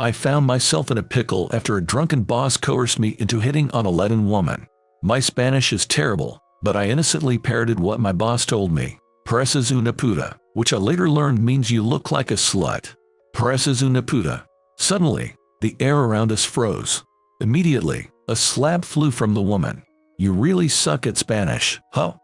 I found myself in a pickle after a drunken boss coerced me into hitting on a Latin woman. My Spanish is terrible, but I innocently parroted what my boss told me. Pareces una puta, which I later learned means you look like a slut. Pareces una puta. Suddenly, the air around us froze. Immediately, a slap flew from the woman. You really suck at Spanish, huh?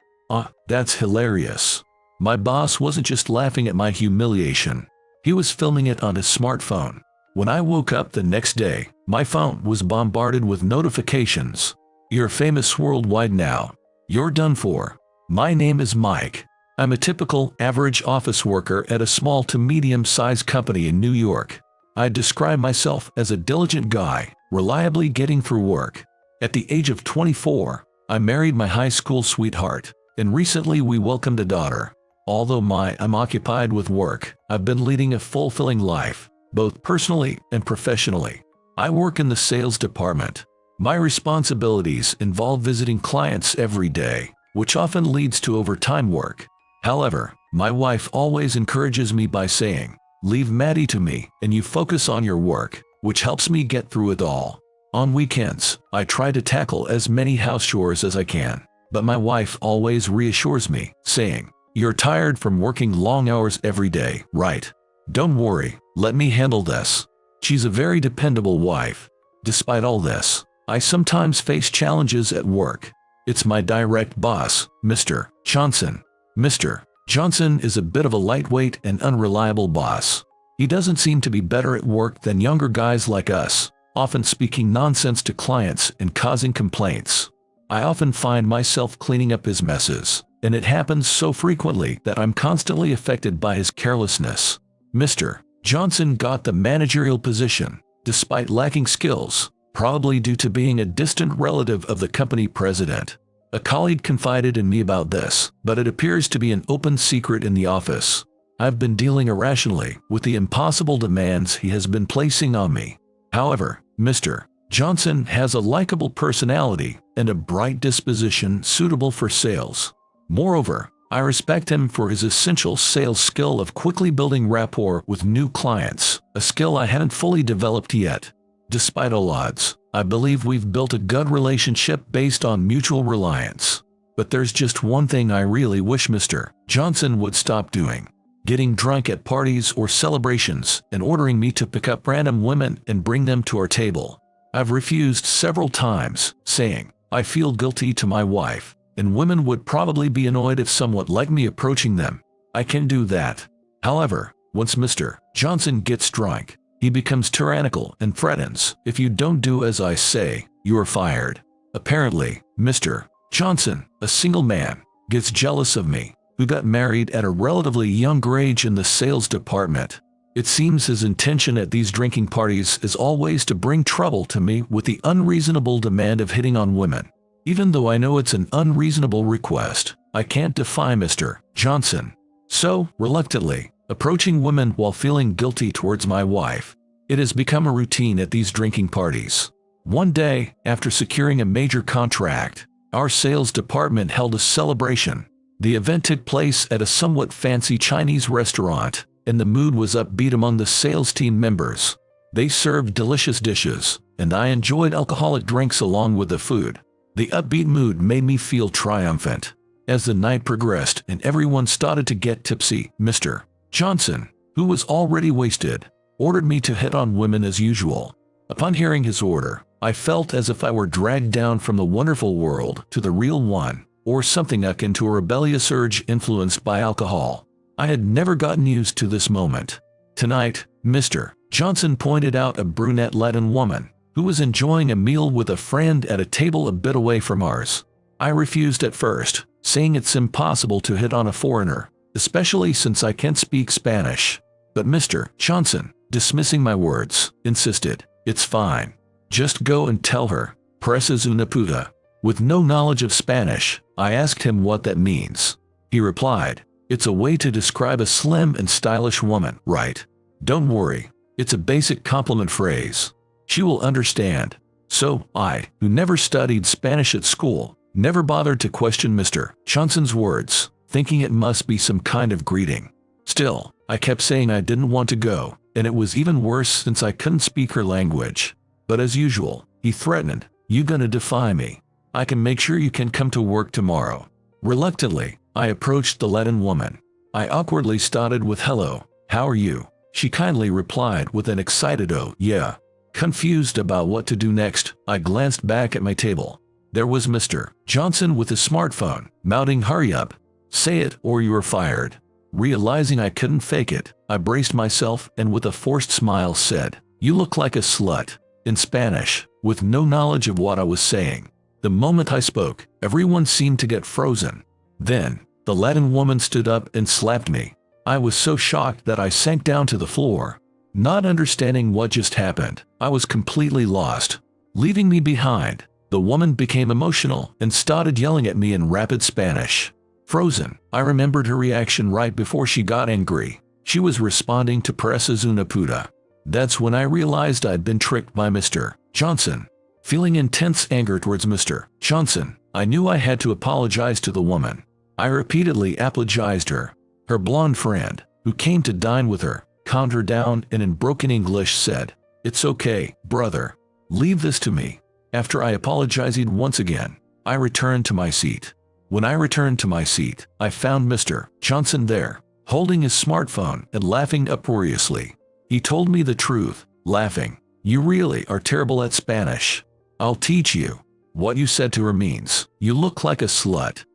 That's hilarious. My boss wasn't just laughing at my humiliation. He was filming it on his smartphone. When I woke up the next day, my phone was bombarded with notifications. You're famous worldwide now. You're done for. My name is Mike. I'm a typical average office worker at a small to medium-sized company in New York. I describe myself as a diligent guy, reliably getting through work. At the age of 24, I married my high school sweetheart, and recently we welcomed a daughter. Although I'm occupied with work, I've been leading a fulfilling life, both personally and professionally. I work in the sales department. My responsibilities involve visiting clients every day, which often leads to overtime work. However, my wife always encourages me by saying, "Leave Maddie to me, and you focus on your work," which helps me get through it all. On weekends, I try to tackle as many house chores as I can, but my wife always reassures me, saying, "You're tired from working long hours every day, right? Don't worry, let me handle this." She's a very dependable wife. Despite all this, I sometimes face challenges at work. It's my direct boss, Mr. Johnson. Mr. Johnson is a bit of a lightweight and unreliable boss. He doesn't seem to be better at work than younger guys like us, often speaking nonsense to clients and causing complaints. I often find myself cleaning up his messes, and it happens so frequently that I'm constantly affected by his carelessness. Mr. Johnson got the managerial position, despite lacking skills, probably due to being a distant relative of the company president. A colleague confided in me about this, but it appears to be an open secret in the office. I've been dealing irrationally with the impossible demands he has been placing on me. However, Mr. Johnson has a likable personality and a bright disposition suitable for sales. Moreover, I respect him for his essential sales skill of quickly building rapport with new clients, a skill I haven't fully developed yet. Despite all odds, I believe we've built a good relationship based on mutual reliance. But there's just one thing I really wish Mr. Johnson would stop doing: getting drunk at parties or celebrations and ordering me to pick up random women and bring them to our table. I've refused several times, saying, "I feel guilty" to my wife, and women would probably be annoyed if someone like me approaching them. I can do that. However, once Mr. Johnson gets drunk, he becomes tyrannical and threatens, "If you don't do as I say, you are fired." Apparently, Mr. Johnson, a single man, gets jealous of me, who got married at a relatively younger age in the sales department. It seems his intention at these drinking parties is always to bring trouble to me with the unreasonable demand of hitting on women. Even though I know it's an unreasonable request, I can't defy Mr. Johnson. So, reluctantly, approaching women while feeling guilty towards my wife. It has become a routine at these drinking parties. One day, after securing a major contract, our sales department held a celebration. The event took place at a somewhat fancy Chinese restaurant, and the mood was upbeat among the sales team members. They served delicious dishes, and I enjoyed alcoholic drinks along with the food. The upbeat mood made me feel triumphant. As the night progressed and everyone started to get tipsy, Mr. Johnson, who was already wasted, ordered me to hit on women as usual. Upon hearing his order, I felt as if I were dragged down from the wonderful world to the real one, or something akin to a rebellious urge influenced by alcohol. I had never gotten used to this moment. Tonight, Mr. Johnson pointed out a brunette Latin woman who was enjoying a meal with a friend at a table a bit away from ours. I refused at first, saying it's impossible to hit on a foreigner, especially since I can't speak Spanish. But Mr. Johnson, dismissing my words, insisted, "It's fine. Just go and tell her, pareces una puta." With no knowledge of Spanish, I asked him what that means. He replied, "It's a way to describe a slim and stylish woman, right? Don't worry, it's a basic compliment phrase. She will understand." So I, who never studied Spanish at school, never bothered to question Mr. Johnson's words, thinking it must be some kind of greeting. Still, I kept saying I didn't want to go, and it was even worse since I couldn't speak her language. But as usual, he threatened, "You gonna defy me? I can make sure you can come to work tomorrow." Reluctantly, I approached the Latin woman. I awkwardly started with "Hello, how are you?" She kindly replied with an excited "Oh, yeah." Confused about what to do next, I glanced back at my table. There was Mr. Johnson with his smartphone, mouthing, "Hurry up. Say it or you are fired." Realizing I couldn't fake it, I braced myself and with a forced smile said, "You look like a slut," in Spanish, with no knowledge of what I was saying. The moment I spoke, everyone seemed to get frozen. Then, the Latin woman stood up and slapped me. I was so shocked that I sank down to the floor. Not understanding what just happened, I was completely lost. Leaving me behind, the woman became emotional and started yelling at me in rapid Spanish. Frozen, I remembered her reaction right before she got angry. She was responding to "Pareces una puta." That's when I realized I'd been tricked by Mr. Johnson. Feeling intense anger towards Mr. Johnson, I knew I had to apologize to the woman. I repeatedly apologized her. Her blonde friend, who came to dine with her, calmed her down and in broken English said, "It's okay, brother. Leave this to me." After I apologized once again, I returned to my seat. When I returned to my seat, I found Mr. Johnson there, holding his smartphone and laughing uproariously. He told me the truth, laughing, "You really are terrible at Spanish. I'll teach you. What you said to her means, you look like a slut."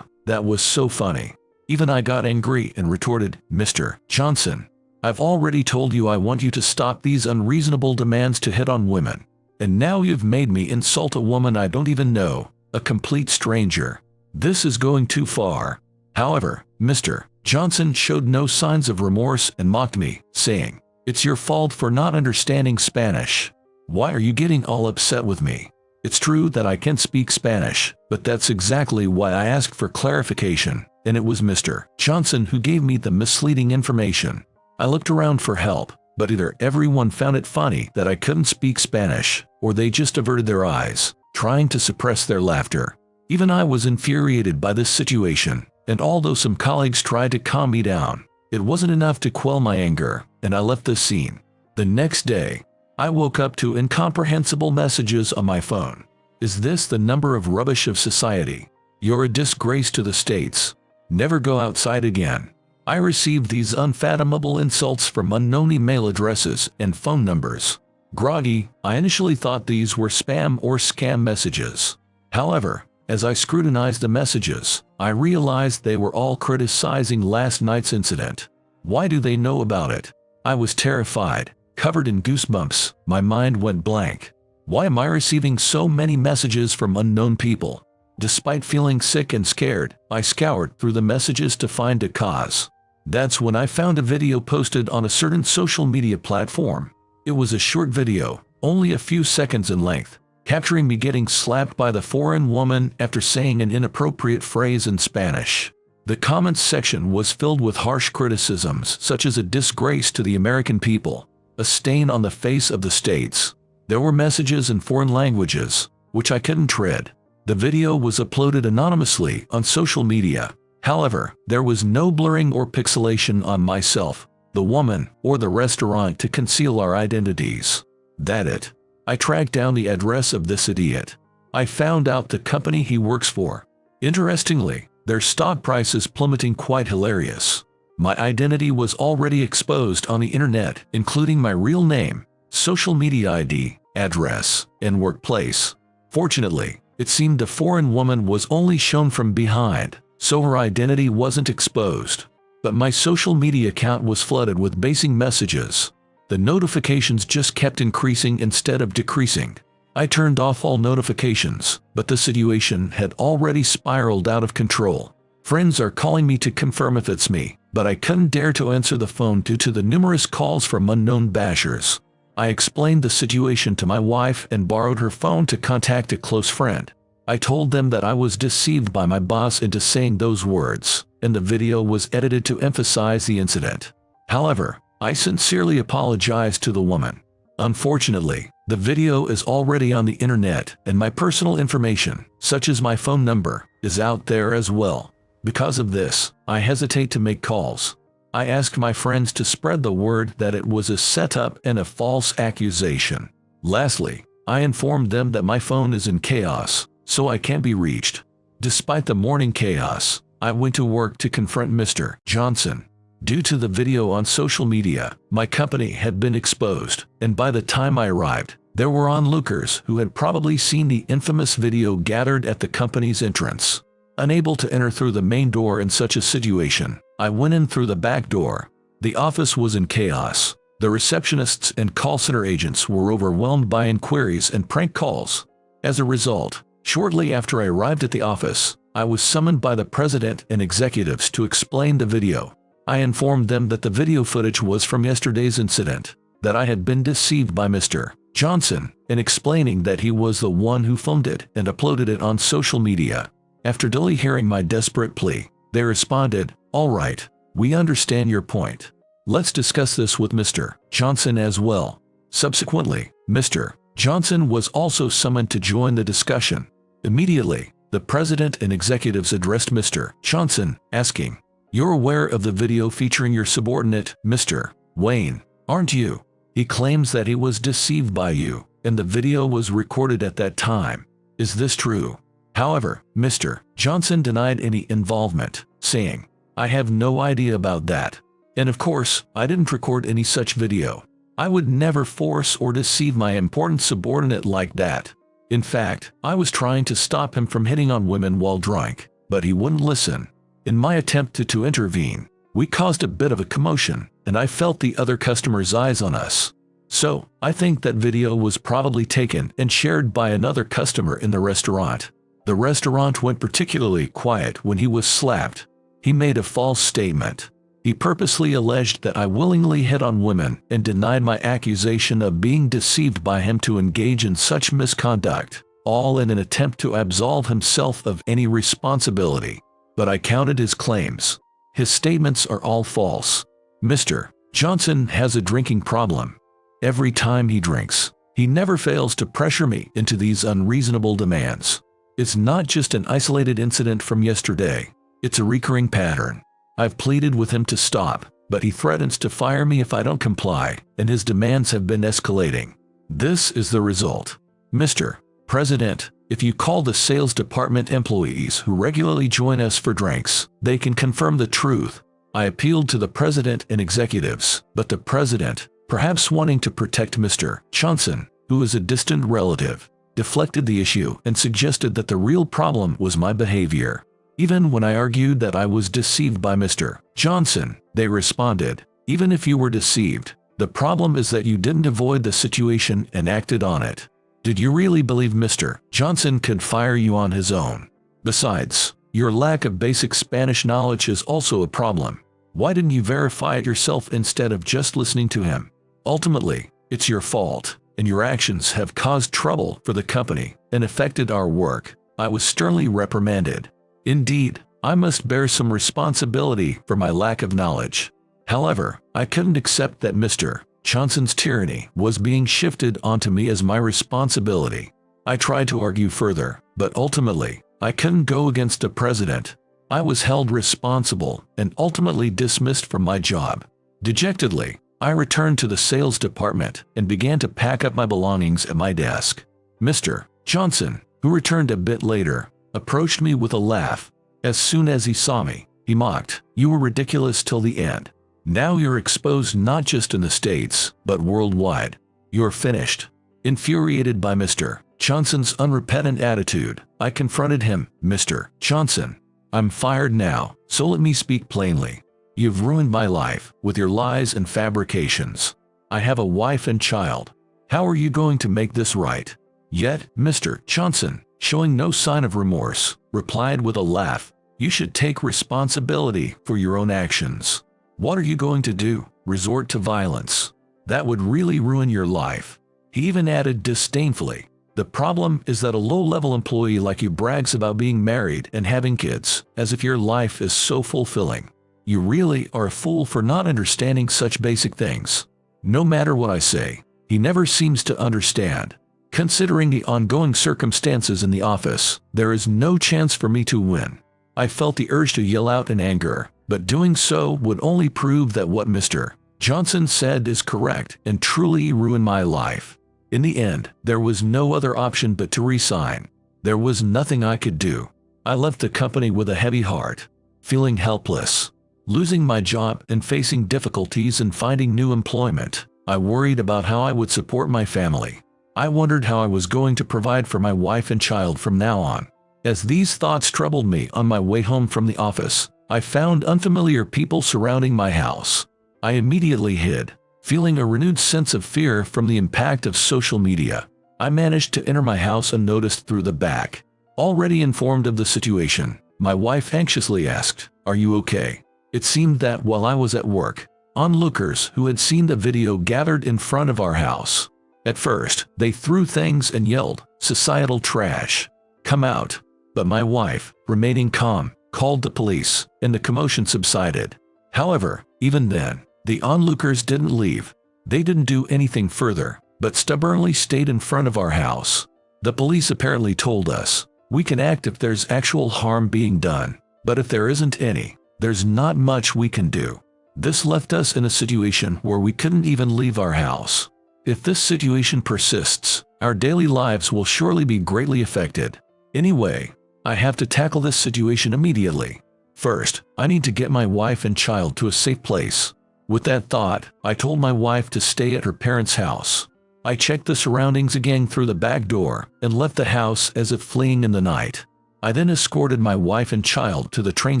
That was so funny. Even I got angry and retorted, "Mr. Johnson, I've already told you I want you to stop these unreasonable demands to hit on women. And now you've made me insult a woman I don't even know, a complete stranger. This is going too far." However, Mr. Johnson showed no signs of remorse and mocked me, saying, "It's your fault for not understanding Spanish. Why are you getting all upset with me? It's true that I can't speak Spanish, but that's exactly why I asked for clarification, and it was Mr. Johnson who gave me the misleading information." I looked around for help, but either everyone found it funny that I couldn't speak Spanish, or they just averted their eyes, trying to suppress their laughter. Even I was infuriated by this situation, and although some colleagues tried to calm me down, it wasn't enough to quell my anger, and I left the scene. The next day, I woke up to incomprehensible messages on my phone. "Is this the number of rubbish of society? You're a disgrace to the States. Never go outside again." I received these unfathomable insults from unknown email addresses and phone numbers. Groggy, I initially thought these were spam or scam messages. However, as I scrutinized the messages, I realized they were all criticizing last night's incident. Why do they know about it? I was terrified, covered in goosebumps, my mind went blank. Why am I receiving so many messages from unknown people? Despite feeling sick and scared, I scoured through the messages to find a cause. That's when I found a video posted on a certain social media platform. It was a short video, only a few seconds in length, capturing me getting slapped by the foreign woman after saying an inappropriate phrase in Spanish. The comments section was filled with harsh criticisms such as "a disgrace to the American people," "a stain on the face of the States." There were messages in foreign languages, which I couldn't read. The video was uploaded anonymously on social media. However, there was no blurring or pixelation on myself, the woman, or the restaurant to conceal our identities. That's it. I tracked down the address of this idiot. I found out the company he works for. Interestingly, their stock price is plummeting, quite hilarious. My identity was already exposed on the internet, including my real name, social media ID, address, and workplace. Fortunately, it seemed the foreign woman was only shown from behind, so her identity wasn't exposed. But my social media account was flooded with basing messages. The notifications just kept increasing instead of decreasing. I turned off all notifications, but the situation had already spiraled out of control. Friends are calling me to confirm if it's me, but I couldn't dare to answer the phone due to the numerous calls from unknown bashers. I explained the situation to my wife and borrowed her phone to contact a close friend. I told them that I was deceived by my boss into saying those words, and the video was edited to emphasize the incident. However, I sincerely apologized to the woman. Unfortunately, the video is already on the internet, and my personal information, such as my phone number, is out there as well. Because of this, I hesitate to make calls. I asked my friends to spread the word that it was a setup and a false accusation. Lastly, I informed them that my phone is in chaos, so I can't be reached. Despite the morning chaos, I went to work to confront Mr. Johnson. Due to the video on social media, my company had been exposed, and by the time I arrived, there were onlookers who had probably seen the infamous video gathered at the company's entrance. Unable to enter through the main door in such a situation, I went in through the back door. The office was in chaos. The receptionists and call center agents were overwhelmed by inquiries and prank calls. As a result, shortly after I arrived at the office, I was summoned by the president and executives to explain the video. I informed them that the video footage was from yesterday's incident, that I had been deceived by Mr. Johnson, and explaining that he was the one who filmed it and uploaded it on social media. After dully hearing my desperate plea, they responded, "All right, we understand your point. Let's discuss this with Mr. Johnson as well." Subsequently, Mr. Johnson was also summoned to join the discussion. Immediately, the president and executives addressed Mr. Johnson, asking, "You're aware of the video featuring your subordinate, Mr. Wayne, aren't you? He claims that he was deceived by you, and the video was recorded at that time. Is this true?" However, Mr. Johnson denied any involvement, saying, "I have no idea about that. And of course, I didn't record any such video. I would never force or deceive my important subordinate like that. In fact, I was trying to stop him from hitting on women while drunk, but he wouldn't listen. In my attempt to intervene, we caused a bit of a commotion, and I felt the other customers' eyes on us. So, I think that video was probably taken and shared by another customer in the restaurant. The restaurant went particularly quiet when he was slapped. He made a false statement. He purposely alleged that I willingly hit on women and denied my accusation of being deceived by him to engage in such misconduct, all in an attempt to absolve himself of any responsibility. But I counted his claims. His statements are all false. Mr. Johnson has a drinking problem. Every time he drinks, he never fails to pressure me into these unreasonable demands. It's not just an isolated incident from yesterday. It's a recurring pattern. I've pleaded with him to stop, but he threatens to fire me if I don't comply, and his demands have been escalating. This is the result. Mr. President, if you call the sales department employees who regularly join us for drinks, they can confirm the truth. I appealed to the president and executives, but the president, perhaps wanting to protect Mr. Johnson, who is a distant relative, deflected the issue and suggested that the real problem was my behavior. Even when I argued that I was deceived by Mr. Johnson, they responded, "Even if you were deceived, the problem is that you didn't avoid the situation and acted on it. Did you really believe Mr. Johnson could fire you on his own? Besides, your lack of basic Spanish knowledge is also a problem. Why didn't you verify it yourself instead of just listening to him? Ultimately, it's your fault, and your actions have caused trouble for the company and affected our work." I was sternly reprimanded. Indeed, I must bear some responsibility for my lack of knowledge. However, I couldn't accept that Mr. Johnson's tyranny was being shifted onto me as my responsibility. I tried to argue further, but ultimately, I couldn't go against the president. I was held responsible and ultimately dismissed from my job. Dejectedly, I returned to the sales department and began to pack up my belongings at my desk. Mr. Johnson, who returned a bit later, approached me with a laugh. As soon as he saw me, he mocked, "You were ridiculous till the end. Now you're exposed not just in the States, but worldwide. You're finished." Infuriated by Mr. Johnson's unrepentant attitude, I confronted him. "Mr. Johnson, I'm fired now, so let me speak plainly. You've ruined my life with your lies and fabrications. I have a wife and child. How are you going to make this right?" Yet, Mr. Johnson, showing no sign of remorse, replied with a laugh, "You should take responsibility for your own actions. What are you going to do? Resort to violence? That would really ruin your life." He even added disdainfully, "The problem is that a low-level employee like you brags about being married and having kids, as if your life is so fulfilling. You really are a fool for not understanding such basic things." No matter what I say, he never seems to understand. Considering the ongoing circumstances in the office, there is no chance for me to win. I felt the urge to yell out in anger. but doing so would only prove that what Mr. Johnson said is correct and truly ruin my life. In the end, there was no other option but to resign. There was nothing I could do. I left the company with a heavy heart, feeling helpless, losing my job and facing difficulties in finding new employment. I worried about how I would support my family. I wondered how I was going to provide for my wife and child from now on. As these thoughts troubled me on my way home from the office, I found unfamiliar people surrounding my house. I immediately hid, feeling a renewed sense of fear from the impact of social media. I managed to enter my house unnoticed through the back. Already informed of the situation, my wife anxiously asked, "Are you okay?" It seemed that while I was at work, onlookers who had seen the video gathered in front of our house. At first, they threw things and yelled, "Societal trash! Come out!" But my wife, remaining calm, called the police, and the commotion subsided. However, even then, the onlookers didn't leave. They didn't do anything further, but stubbornly stayed in front of our house. The police apparently told us, "We can act if there's actual harm being done, but if there isn't any, there's not much we can do." This left us in a situation where we couldn't even leave our house. If this situation persists, our daily lives will surely be greatly affected. Anyway, I have to tackle this situation immediately. First, I need to get my wife and child to a safe place. With that thought, I told my wife to stay at her parents' house. I checked the surroundings again through the back door and left the house as if fleeing in the night. I then escorted my wife and child to the train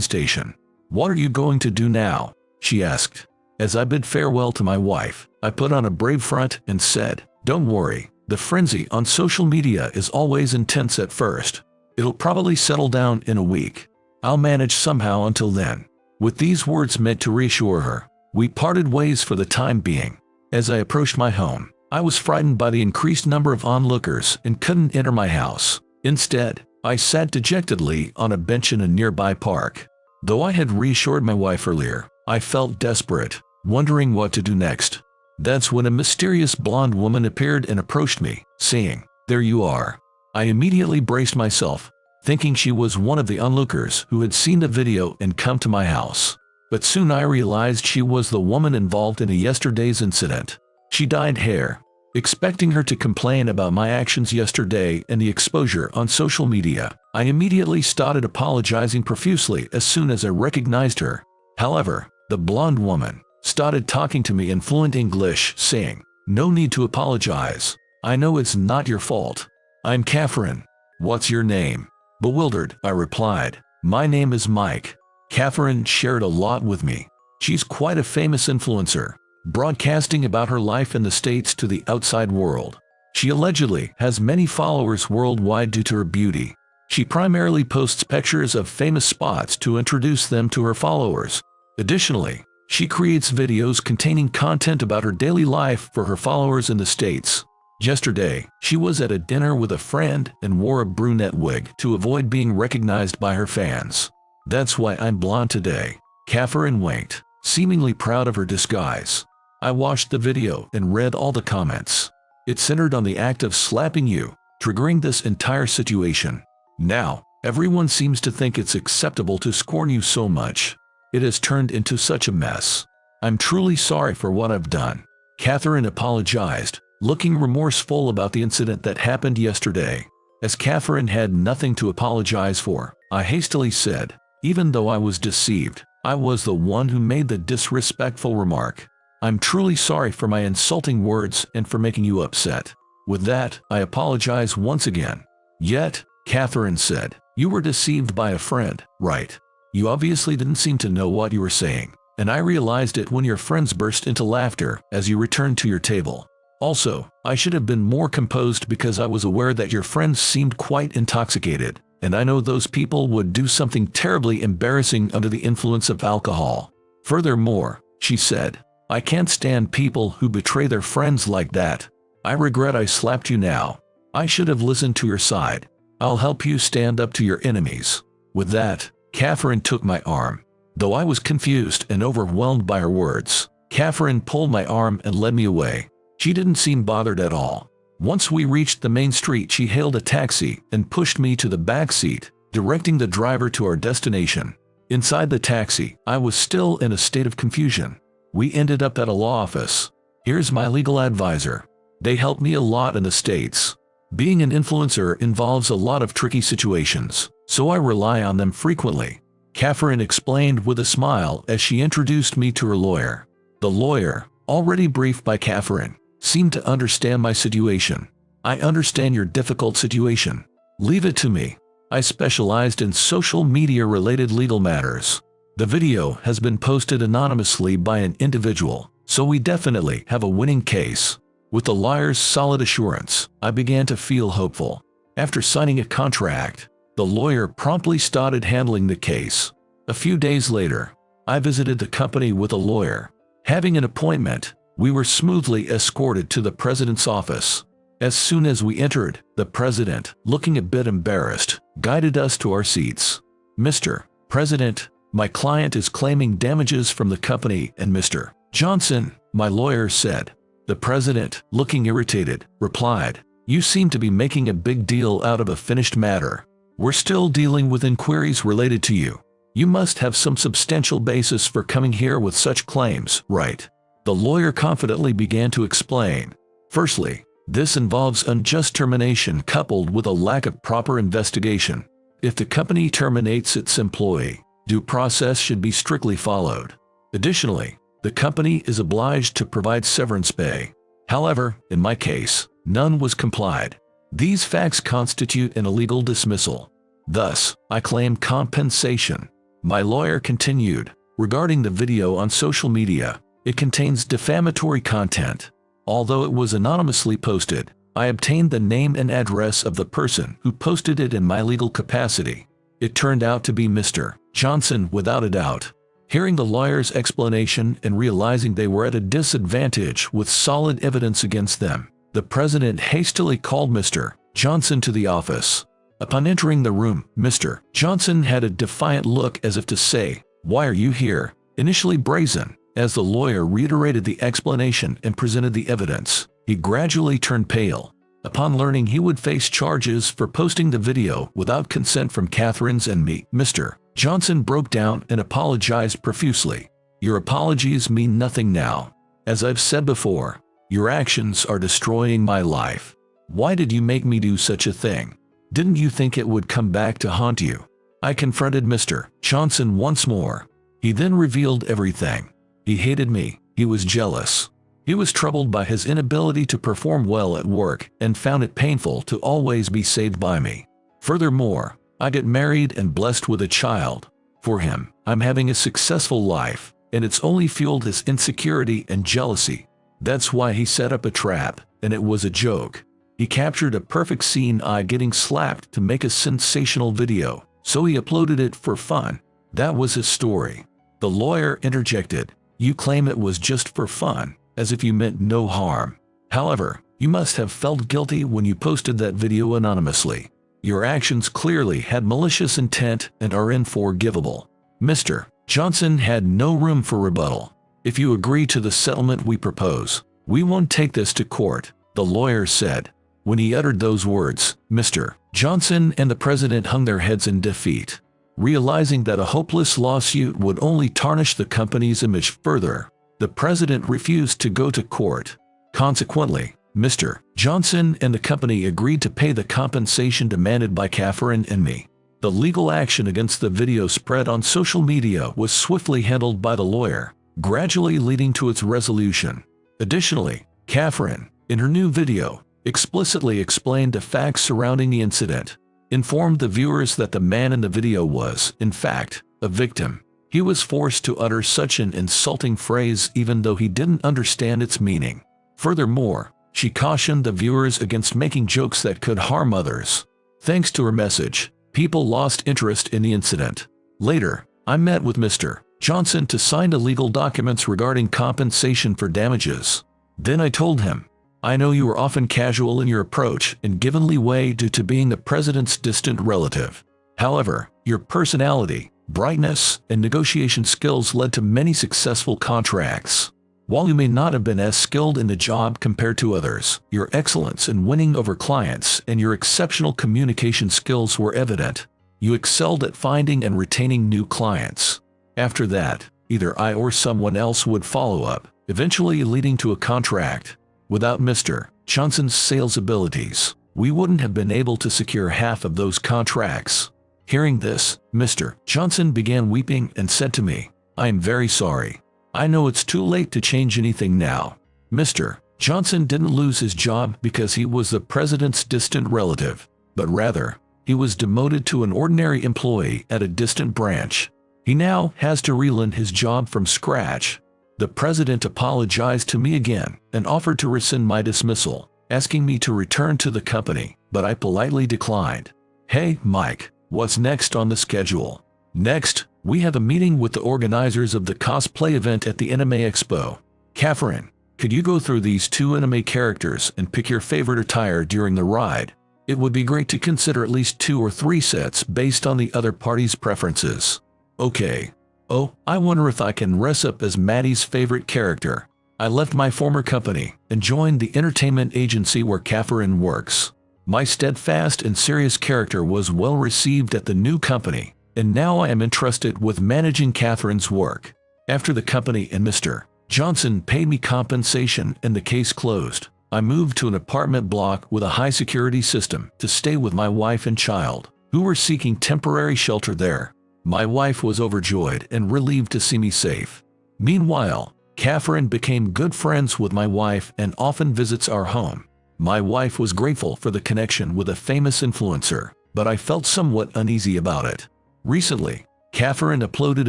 station. "What are you going to do now?" she asked. As I bid farewell to my wife, I put on a brave front and said, "Don't worry, the frenzy on social media is always intense at first. It'll probably settle down in a week. I'll manage somehow until then." With these words meant to reassure her, we parted ways for the time being. As I approached my home, I was frightened by the increased number of onlookers and couldn't enter my house. Instead, I sat dejectedly on a bench in a nearby park. Though I had reassured my wife earlier, I felt desperate, wondering what to do next. That's when a mysterious blonde woman appeared and approached me, saying, "There you are." I immediately braced myself, thinking she was one of the onlookers who had seen the video and come to my house. But soon I realized she was the woman involved in yesterday's incident. She dyed hair. Expecting her to complain about my actions yesterday and the exposure on social media, I immediately started apologizing profusely as soon as I recognized her. However, the blonde woman started talking to me in fluent English, saying, "No need to apologize. I know it's not your fault. I'm Catherine. What's your name?" Bewildered, I replied, "My name is Mike." Catherine shared a lot with me. She's quite a famous influencer, broadcasting about her life in the States to the outside world. She allegedly has many followers worldwide due to her beauty. She primarily posts pictures of famous spots to introduce them to her followers. Additionally, she creates videos containing content about her daily life for her followers in the States. Yesterday, she was at a dinner with a friend and wore a brunette wig to avoid being recognized by her fans. "That's why I'm blonde today." Catherine winked, seemingly proud of her disguise. I watched the video and read all the comments. It centered on the act of slapping you, triggering this entire situation. Now, everyone seems to think it's acceptable to scorn you so much. It has turned into such a mess. "I'm truly sorry for what I've done." Catherine apologized, looking remorseful about the incident that happened yesterday. As Catherine had nothing to apologize for, I hastily said, "Even though I was deceived, I was the one who made the disrespectful remark. I'm truly sorry for my insulting words and for making you upset." With that, I apologize once again. "Yet," Catherine said, "you were deceived by a friend, right? You obviously didn't seem to know what you were saying, and I realized it when your friends burst into laughter as you returned to your table. Also, I should have been more composed because I was aware that your friends seemed quite intoxicated, and I know those people would do something terribly embarrassing under the influence of alcohol. Furthermore," she said, "I can't stand people who betray their friends like that. I regret I slapped you now. I should have listened to your side. I'll help you stand up to your enemies." With that, Catherine took my arm. Though I was confused and overwhelmed by her words, Catherine pulled my arm and led me away. She didn't seem bothered at all. Once we reached the main street, she hailed a taxi and pushed me to the back seat, directing the driver to our destination. Inside the taxi, I was still in a state of confusion. We ended up at a law office. Here's my legal advisor. They help me a lot in the States. Being an influencer involves a lot of tricky situations, so I rely on them frequently. Catherine explained with a smile as she introduced me to her lawyer. The lawyer, already briefed by Catherine, seemed to understand my situation. I understand your difficult situation. Leave it to me. I specialized in social media-related legal matters. The video has been posted anonymously by an individual, so we definitely have a winning case. With the lawyer's solid assurance, I began to feel hopeful. After signing a contract, the lawyer promptly started handling the case. A few days later, I visited the company with a lawyer. Having an appointment, we were smoothly escorted to the president's office. As soon as we entered, the president, looking a bit embarrassed, guided us to our seats. "Mr. President, my client is claiming damages from the company and Mr. Johnson," my lawyer said. The president, looking irritated, replied, "You seem to be making a big deal out of a finished matter. We're still dealing with inquiries related to you. You must have some substantial basis for coming here with such claims, right?" The lawyer confidently began to explain. "Firstly, this involves unjust termination coupled with a lack of proper investigation. If the company terminates its employee, due process should be strictly followed. Additionally, the company is obliged to provide severance pay. However, in my case, none was complied. These facts constitute an illegal dismissal. Thus, I claim compensation." My lawyer continued, "Regarding the video on social media, it contains defamatory content. Although it was anonymously posted, I obtained the name and address of the person who posted it in my legal capacity. It turned out to be Mr. Johnson without a doubt." Hearing the lawyer's explanation and realizing they were at a disadvantage with solid evidence against them, the president hastily called Mr. Johnson to the office. Upon entering the room, Mr. Johnson had a defiant look as if to say, "Why are you here?" Initially brazen, as the lawyer reiterated the explanation and presented the evidence, he gradually turned pale. Upon learning he would face charges for posting the video without consent from Catherine's and me, Mr. Johnson broke down and apologized profusely. "Your apologies mean nothing now. As I've said before, your actions are destroying my life. Why did you make me do such a thing? Didn't you think it would come back to haunt you?" I confronted Mr. Johnson once more. He then revealed everything. He hated me. He was jealous. He was troubled by his inability to perform well at work and found it painful to always be saved by me. Furthermore, I get married and blessed with a child. For him, I'm having a successful life, and it's only fueled his insecurity and jealousy. That's why he set up a trap, and it was a joke. He captured a perfect scene I getting slapped to make a sensational video, so he uploaded it for fun. That was his story. The lawyer interjected, "You claim it was just for fun, as if you meant no harm. However, you must have felt guilty when you posted that video anonymously. Your actions clearly had malicious intent and are unforgivable." Mr. Johnson had no room for rebuttal. "If you agree to the settlement we propose, we won't take this to court," the lawyer said. When he uttered those words, Mr. Johnson and the president hung their heads in defeat. Realizing that a hopeless lawsuit would only tarnish the company's image further, the president refused to go to court. Consequently, Mr. Johnson and the company agreed to pay the compensation demanded by Catherine and me. The legal action against the video spread on social media was swiftly handled by the lawyer, gradually leading to its resolution. Additionally, Catherine, in her new video, explicitly explained the facts surrounding the incident, informed the viewers that the man in the video was, in fact, a victim. He was forced to utter such an insulting phrase even though he didn't understand its meaning. Furthermore, she cautioned the viewers against making jokes that could harm others. Thanks to her message, people lost interest in the incident. Later, I met with Mr. Johnson to sign the legal documents regarding compensation for damages. Then I told him, "I know you are often casual in your approach and given leeway due to being the president's distant relative. However, your personality, brightness, and negotiation skills led to many successful contracts. While you may not have been as skilled in the job compared to others, your excellence in winning over clients and your exceptional communication skills were evident. You excelled at finding and retaining new clients. After that, either I or someone else would follow up, eventually leading to a contract. Without Mr. Johnson's sales abilities, we wouldn't have been able to secure half of those contracts. Hearing this, Mr. Johnson began weeping and said to me, "I am very sorry. I know it's too late to change anything now." Mr. Johnson didn't lose his job because he was the president's distant relative, but rather, he was demoted to an ordinary employee at a distant branch. He now has to relearn his job from scratch. The president apologized to me again and offered to rescind my dismissal, asking me to return to the company, but I politely declined. "Hey, Mike, what's next on the schedule?" "Next, we have a meeting with the organizers of the cosplay event at the Anime Expo. Catherine, could you go through these 2 anime characters and pick your favorite attire during the ride? It would be great to consider at least 2 or 3 sets based on the other party's preferences." "Okay. Oh, I wonder if I can dress up as Maddie's favorite character." I left my former company and joined the entertainment agency where Catherine works. My steadfast and serious character was well received at the new company, and now I am entrusted with managing Catherine's work. After the company and Mr. Johnson paid me compensation and the case closed, I moved to an apartment block with a high security system to stay with my wife and child, who were seeking temporary shelter there. My wife was overjoyed and relieved to see me safe. Meanwhile, Catherine became good friends with my wife and often visits our home. My wife was grateful for the connection with a famous influencer, but I felt somewhat uneasy about it. Recently, Catherine uploaded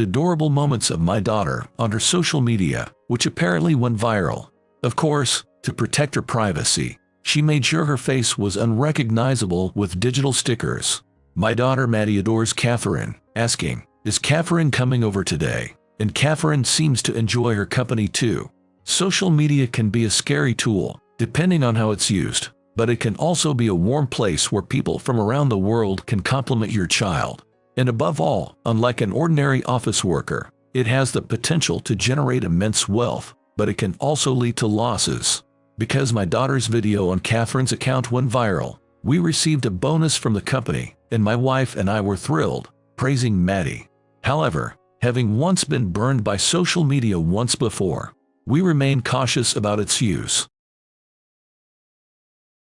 adorable moments of my daughter on her social media, which apparently went viral. Of course, to protect her privacy, she made sure her face was unrecognizable with digital stickers. My daughter Maddie adores Catherine, asking, "Is Catherine coming over today?" And Catherine seems to enjoy her company too. Social media can be a scary tool, depending on how it's used, but it can also be a warm place where people from around the world can compliment your child. And above all, unlike an ordinary office worker, it has the potential to generate immense wealth, but it can also lead to losses. Because my daughter's video on Catherine's account went viral, we received a bonus from the company, and my wife and I were thrilled, praising Maddie. However, having once been burned by social media once before, we remain cautious about its use.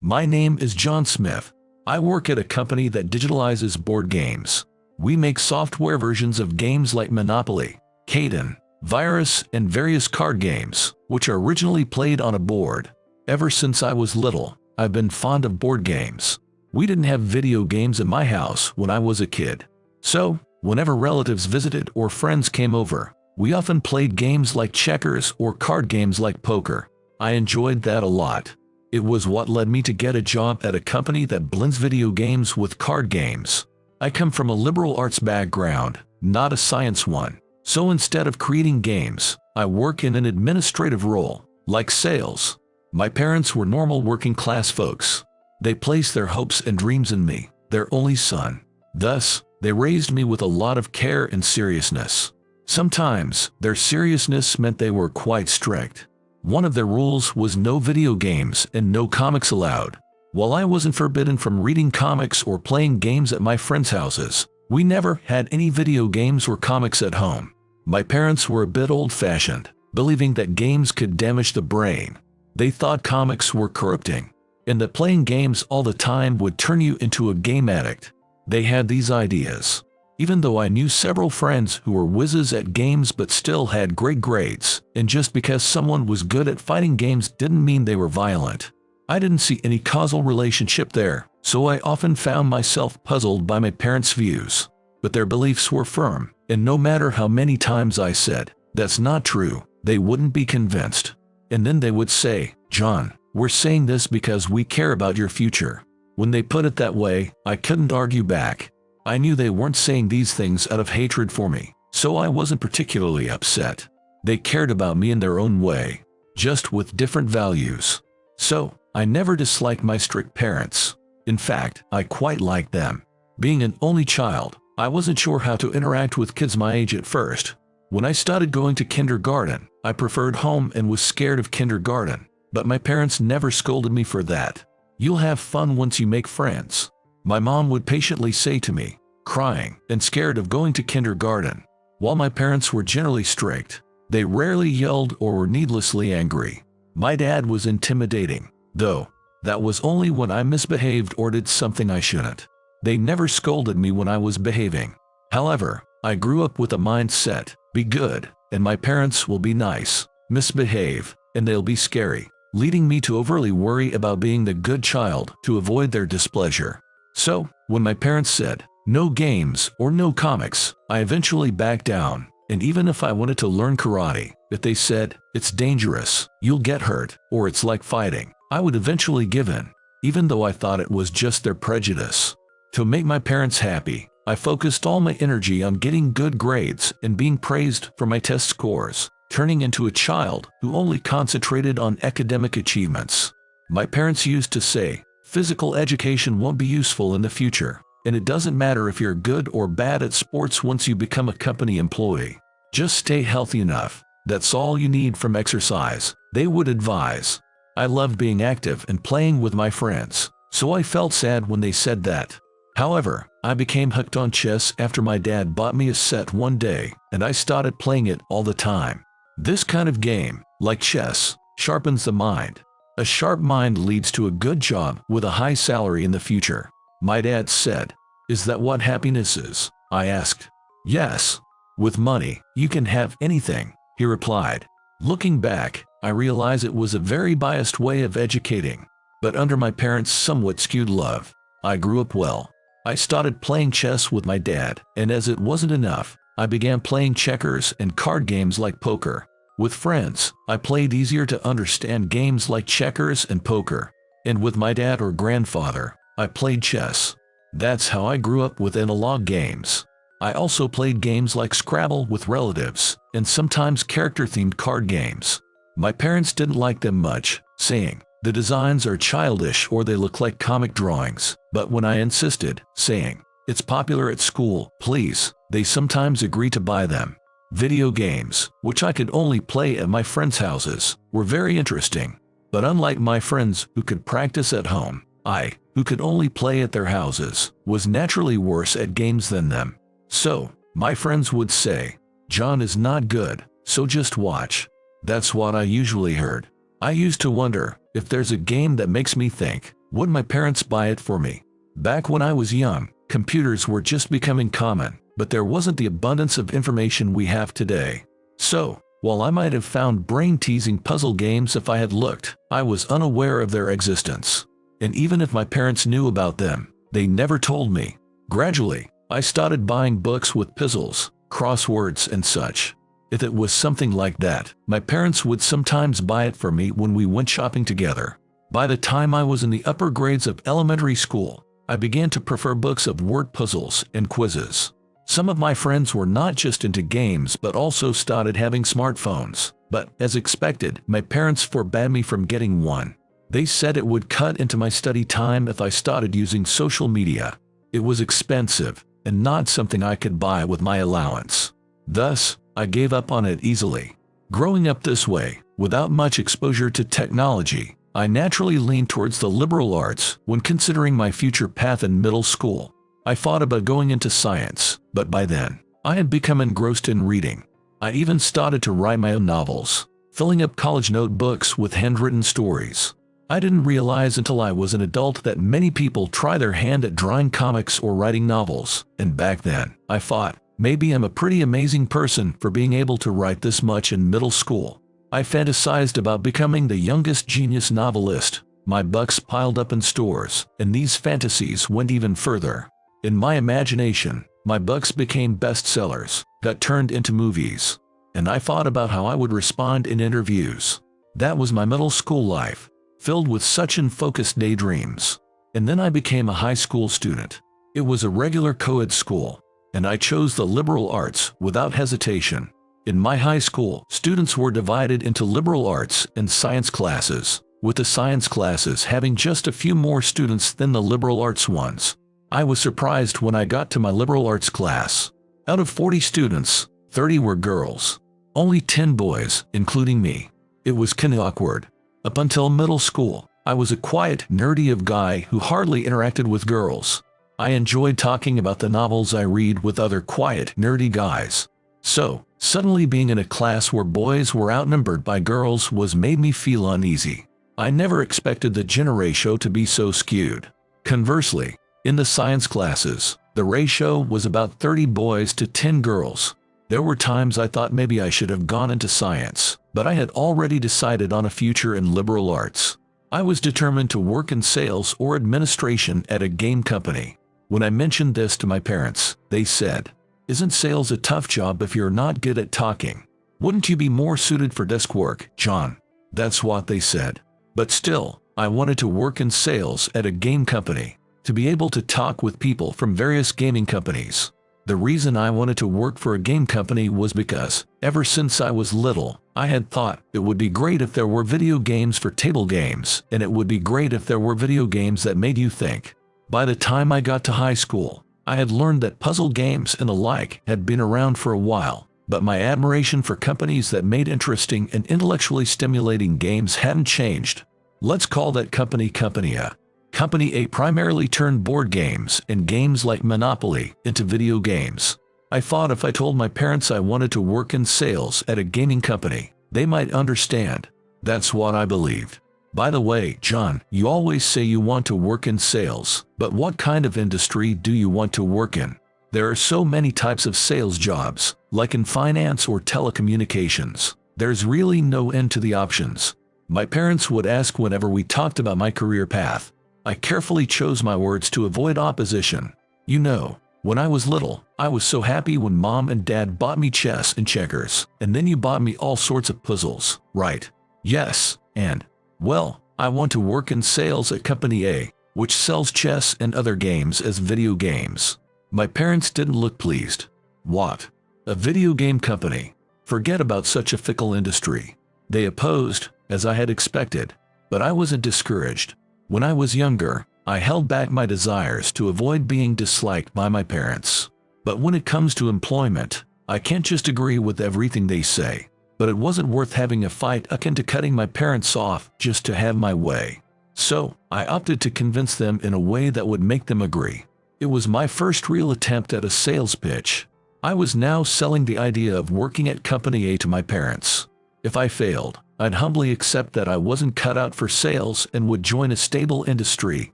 My name is John Smith. I work at a company that digitalizes board games. We make software versions of games like Monopoly, Catan, Virus, and various card games, which are originally played on a board. Ever since I was little, I've been fond of board games. We didn't have video games in my house when I was a kid. So, whenever relatives visited or friends came over, we often played games like checkers or card games like poker. I enjoyed that a lot. It was what led me to get a job at a company that blends video games with card games. I come from a liberal arts background, not a science one. So instead of creating games, I work in an administrative role, like sales. My parents were normal working class folks. They placed their hopes and dreams in me, their only son. Thus, they raised me with a lot of care and seriousness. Sometimes, their seriousness meant they were quite strict. One of their rules was no video games and no comics allowed. While I wasn't forbidden from reading comics or playing games at my friends' houses, we never had any video games or comics at home. My parents were a bit old-fashioned, believing that games could damage the brain. They thought comics were corrupting, and that playing games all the time would turn you into a game addict. They had these ideas. Even though I knew several friends who were whizzes at games but still had great grades, and just because someone was good at fighting games didn't mean they were violent. I didn't see any causal relationship there, so I often found myself puzzled by my parents' views. But their beliefs were firm, and no matter how many times I said, "That's not true," they wouldn't be convinced. And then they would say, "John, we're saying this because we care about your future." When they put it that way, I couldn't argue back. I knew they weren't saying these things out of hatred for me, so I wasn't particularly upset. They cared about me in their own way, just with different values. So, I never disliked my strict parents. In fact, I quite liked them. Being an only child, I wasn't sure how to interact with kids my age at first. When I started going to kindergarten, I preferred home and was scared of kindergarten, but my parents never scolded me for that. "You'll have fun once you make friends," my mom would patiently say to me. crying, and scared of going to kindergarten. While my parents were generally strict, they rarely yelled or were needlessly angry. My dad was intimidating, though that was only when I misbehaved or did something I shouldn't. They never scolded me when I was behaving. However, I grew up with a mindset, be good, and my parents will be nice, misbehave, and they'll be scary, leading me to overly worry about being the good child to avoid their displeasure. So, when my parents said, no games or no comics, I eventually backed down, and even if I wanted to learn karate, if they said, it's dangerous, you'll get hurt, or it's like fighting, I would eventually give in, even though I thought it was just their prejudice. To make my parents happy, I focused all my energy on getting good grades and being praised for my test scores, turning into a child who only concentrated on academic achievements. My parents used to say, physical education won't be useful in the future, and it doesn't matter if you're good or bad at sports once you become a company employee. Just stay healthy enough. That's all you need from exercise, they would advise. I loved being active and playing with my friends, so I felt sad when they said that. However, I became hooked on chess after my dad bought me a set one day, and I started playing it all the time. This kind of game, like chess, sharpens the mind. A sharp mind leads to a good job with a high salary in the future. My dad said, "Is that what happiness is?" I asked. "Yes. With money, you can have anything," he replied. Looking back, I realize it was a very biased way of educating, but under my parents' somewhat skewed love, I grew up well. I started playing chess with my dad, and as it wasn't enough, I began playing checkers and card games like poker. With friends, I played easier to understand games like checkers and poker. And with my dad or grandfather, I played chess. That's how I grew up with analog games. I also played games like Scrabble with relatives, and sometimes character-themed card games. My parents didn't like them much, saying, the designs are childish or they look like comic drawings, but when I insisted, saying, it's popular at school, please, they sometimes agreed to buy them. Video games, which I could only play at my friends' houses, were very interesting. But unlike my friends who could practice at home, I, who could only play at their houses, was naturally worse at games than them. So, my friends would say, John is not good, so just watch. That's what I usually heard. I used to wonder, if there's a game that makes me think, would my parents buy it for me? Back when I was young, computers were just becoming common, but there wasn't the abundance of information we have today. So, while I might have found brain-teasing puzzle games if I had looked, I was unaware of their existence. And even if my parents knew about them, they never told me. Gradually, I started buying books with puzzles, crosswords, and such. If it was something like that, my parents would sometimes buy it for me when we went shopping together. By the time I was in the upper grades of elementary school, I began to prefer books of word puzzles and quizzes. Some of my friends were not just into games but also started having smartphones, but as expected, my parents forbade me from getting one. They said it would cut into my study time if I started using social media. It was expensive and not something I could buy with my allowance. Thus, I gave up on it easily. Growing up this way, without much exposure to technology, I naturally leaned towards the liberal arts when considering my future path in middle school. I thought about going into science, but by then, I had become engrossed in reading. I even started to write my own novels, filling up college notebooks with handwritten stories. I didn't realize until I was an adult that many people try their hand at drawing comics or writing novels, and back then, I thought, maybe I'm a pretty amazing person for being able to write this much in middle school. I fantasized about becoming the youngest genius novelist. My books piled up in stores, and these fantasies went even further. In my imagination, my books became bestsellers, got turned into movies, and I thought about how I would respond in interviews. That was my middle school life, filled with such unfocused daydreams. And then I became a high school student. It was a regular co-ed school, and I chose the liberal arts without hesitation. In my high school, students were divided into liberal arts and science classes, with the science classes having just a few more students than the liberal arts ones. I was surprised when I got to my liberal arts class. Out of 40 students, 30 were girls. Only 10 boys, including me. It was kinda awkward. Up until middle school, I was a quiet, nerdy guy who hardly interacted with girls. I enjoyed talking about the novels I read with other quiet, nerdy guys. So, suddenly being in a class where boys were outnumbered by girls made me feel uneasy. I never expected the gender ratio to be so skewed. Conversely, in the science classes, the ratio was about 30 boys to 10 girls. There were times I thought maybe I should have gone into science, but I had already decided on a future in liberal arts. I was determined to work in sales or administration at a game company. When I mentioned this to my parents, they said, "Isn't sales a tough job if you're not good at talking? Wouldn't you be more suited for desk work, John?" That's what they said. But still, I wanted to work in sales at a game company, to be able to talk with people from various gaming companies. The reason I wanted to work for a game company was because, ever since I was little, I had thought it would be great if there were video games for table games, and it would be great if there were video games that made you think. By the time I got to high school, I had learned that puzzle games and the like had been around for a while, but my admiration for companies that made interesting and intellectually stimulating games hadn't changed. Let's call that company Company A. Company A primarily turned board games and games like Monopoly into video games. I thought if I told my parents I wanted to work in sales at a gaming company, they might understand. That's what I believed. By the way, John, you always say you want to work in sales, but what kind of industry do you want to work in? There are so many types of sales jobs, like in finance or telecommunications. There's really no end to the options. My parents would ask whenever we talked about my career path. I carefully chose my words to avoid opposition. You know, when I was little, I was so happy when Mom and Dad bought me chess and checkers, and then you bought me all sorts of puzzles, right? Yes, and, well, I want to work in sales at Company A, which sells chess and other games as video games. My parents didn't look pleased. What? A video game company? Forget about such a fickle industry. They opposed, as I had expected, but I wasn't discouraged. When I was younger, I held back my desires to avoid being disliked by my parents. But when it comes to employment, I can't just agree with everything they say. But it wasn't worth having a fight akin to cutting my parents off just to have my way. So, I opted to convince them in a way that would make them agree. It was my first real attempt at a sales pitch. I was now selling the idea of working at Company A to my parents. If I failed, I'd humbly accept that I wasn't cut out for sales and would join a stable industry,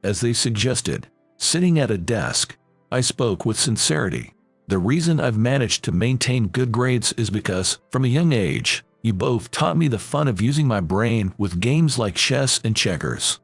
as they suggested. Sitting at a desk, I spoke with sincerity. The reason I've managed to maintain good grades is because, from a young age, you both taught me the fun of using my brain with games like chess and checkers.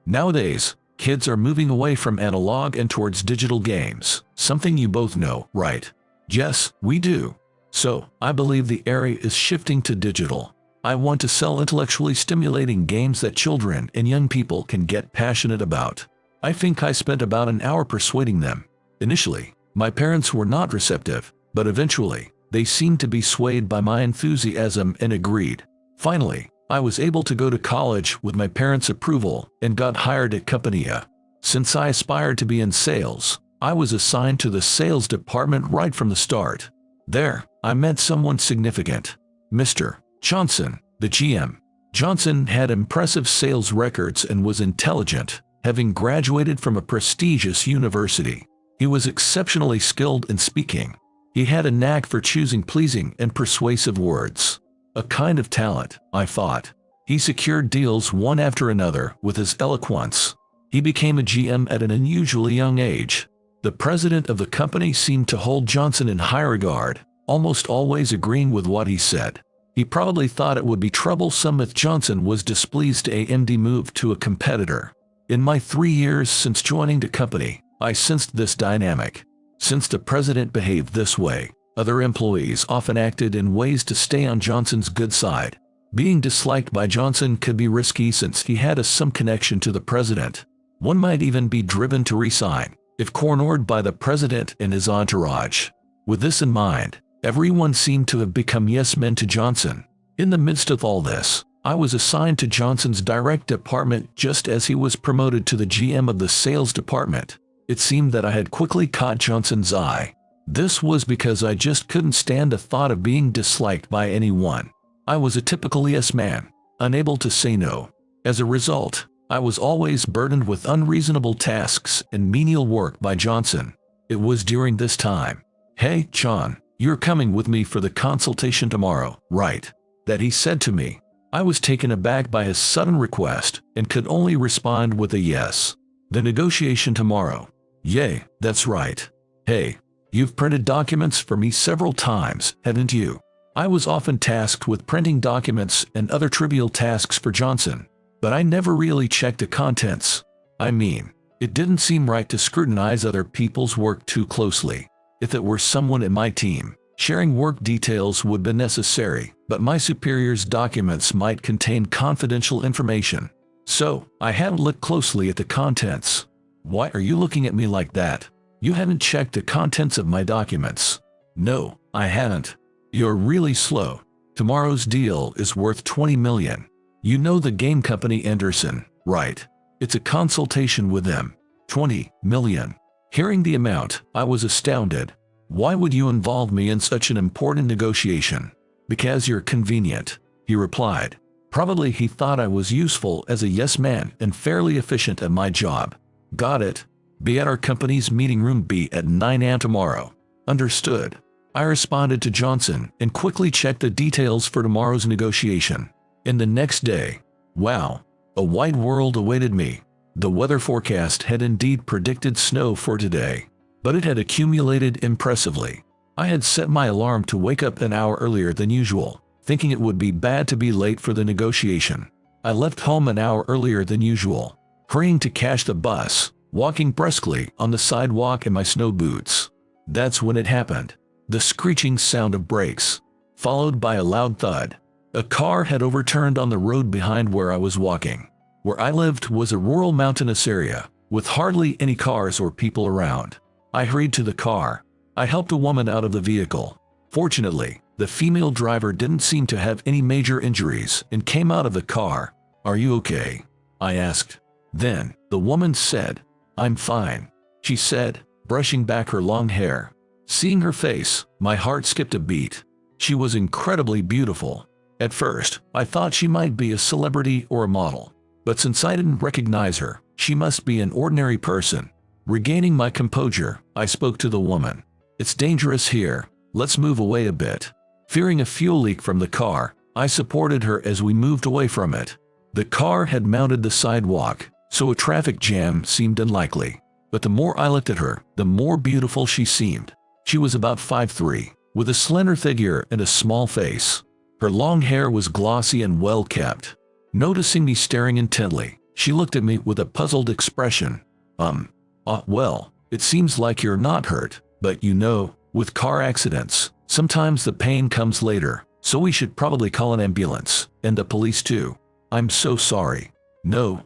Nowadays, kids are moving away from analog and towards digital games, something you both know, right? Yes, we do. So, I believe the area is shifting to digital. I want to sell intellectually stimulating games that children and young people can get passionate about. I think I spent about an hour persuading them. Initially, my parents were not receptive, but eventually, they seemed to be swayed by my enthusiasm and agreed. Finally, I was able to go to college with my parents' approval and got hired at Company A. Since I aspired to be in sales, I was assigned to the sales department right from the start. There, I met someone significant. Mr. Johnson, the GM. Johnson had impressive sales records and was intelligent, having graduated from a prestigious university. He was exceptionally skilled in speaking. He had a knack for choosing pleasing and persuasive words. A kind of talent, I thought. He secured deals one after another with his eloquence. He became a GM at an unusually young age. The president of the company seemed to hold Johnson in high regard, almost always agreeing with what he said. He probably thought it would be troublesome if Johnson was displeased AMD moved to a competitor. In my 3 years since joining the company, I sensed this dynamic. Since the president behaved this way, other employees often acted in ways to stay on Johnson's good side. Being disliked by Johnson could be risky since he had some connection to the president. One might even be driven to resign if cornered by the president and his entourage. With this in mind, everyone seemed to have become yes-men to Johnson. In the midst of all this, I was assigned to Johnson's direct department just as he was promoted to the GM of the sales department. It seemed that I had quickly caught Johnson's eye. This was because I just couldn't stand the thought of being disliked by anyone. I was a typical yes man, unable to say no. As a result, I was always burdened with unreasonable tasks and menial work by Johnson. It was during this time, "Hey, John, you're coming with me for the consultation tomorrow, right?" that he said to me. I was taken aback by his sudden request and could only respond with a yes. "The negotiation tomorrow." "Yay, that's right. Hey, you've printed documents for me several times, haven't you?" I was often tasked with printing documents and other trivial tasks for Johnson, but I never really checked the contents. I mean, it didn't seem right to scrutinize other people's work too closely. If it were someone in my team, sharing work details would be necessary, but my superior's documents might contain confidential information. So, I hadn't looked closely at the contents. "Why are you looking at me like that? You haven't checked the contents of my documents." "No, I haven't." "You're really slow. Tomorrow's deal is worth 20 million. You know the game company Anderson, right? It's a consultation with them. 20 million. Hearing the amount, I was astounded. "Why would you involve me in such an important negotiation?" "Because you're convenient," he replied. Probably he thought I was useful as a yes man and fairly efficient at my job. "Got it. Be at our company's meeting room B at 9 a.m. tomorrow." "Understood." I responded to Johnson and quickly checked the details for tomorrow's negotiation. And the next day, wow, a wide world awaited me. The weather forecast had indeed predicted snow for today, but it had accumulated impressively. I had set my alarm to wake up an hour earlier than usual, thinking it would be bad to be late for the negotiation. I left home an hour earlier than usual, hurrying to catch the bus, walking briskly on the sidewalk in my snow boots. That's when it happened. The screeching sound of brakes, followed by a loud thud. A car had overturned on the road behind where I was walking. Where I lived was a rural mountainous area, with hardly any cars or people around. I hurried to the car. I helped a woman out of the vehicle. Fortunately, the female driver didn't seem to have any major injuries and came out of the car. "Are you okay?" I asked. Then, the woman said, "I'm fine," she said, brushing back her long hair. Seeing her face, my heart skipped a beat. She was incredibly beautiful. At first, I thought she might be a celebrity or a model. But since I didn't recognize her, she must be an ordinary person. Regaining my composure, I spoke to the woman. "It's dangerous here. Let's move away a bit." Fearing a fuel leak from the car, I supported her as we moved away from it. The car had mounted the sidewalk, so a traffic jam seemed unlikely. But the more I looked at her, the more beautiful she seemed. She was about 5'3", with a slender figure and a small face. Her long hair was glossy and well kept. Noticing me staring intently, she looked at me with a puzzled expression. Well, it seems like you're not hurt, but you know, with car accidents, sometimes the pain comes later, so we should probably call an ambulance, and the police too." "I'm so sorry." No,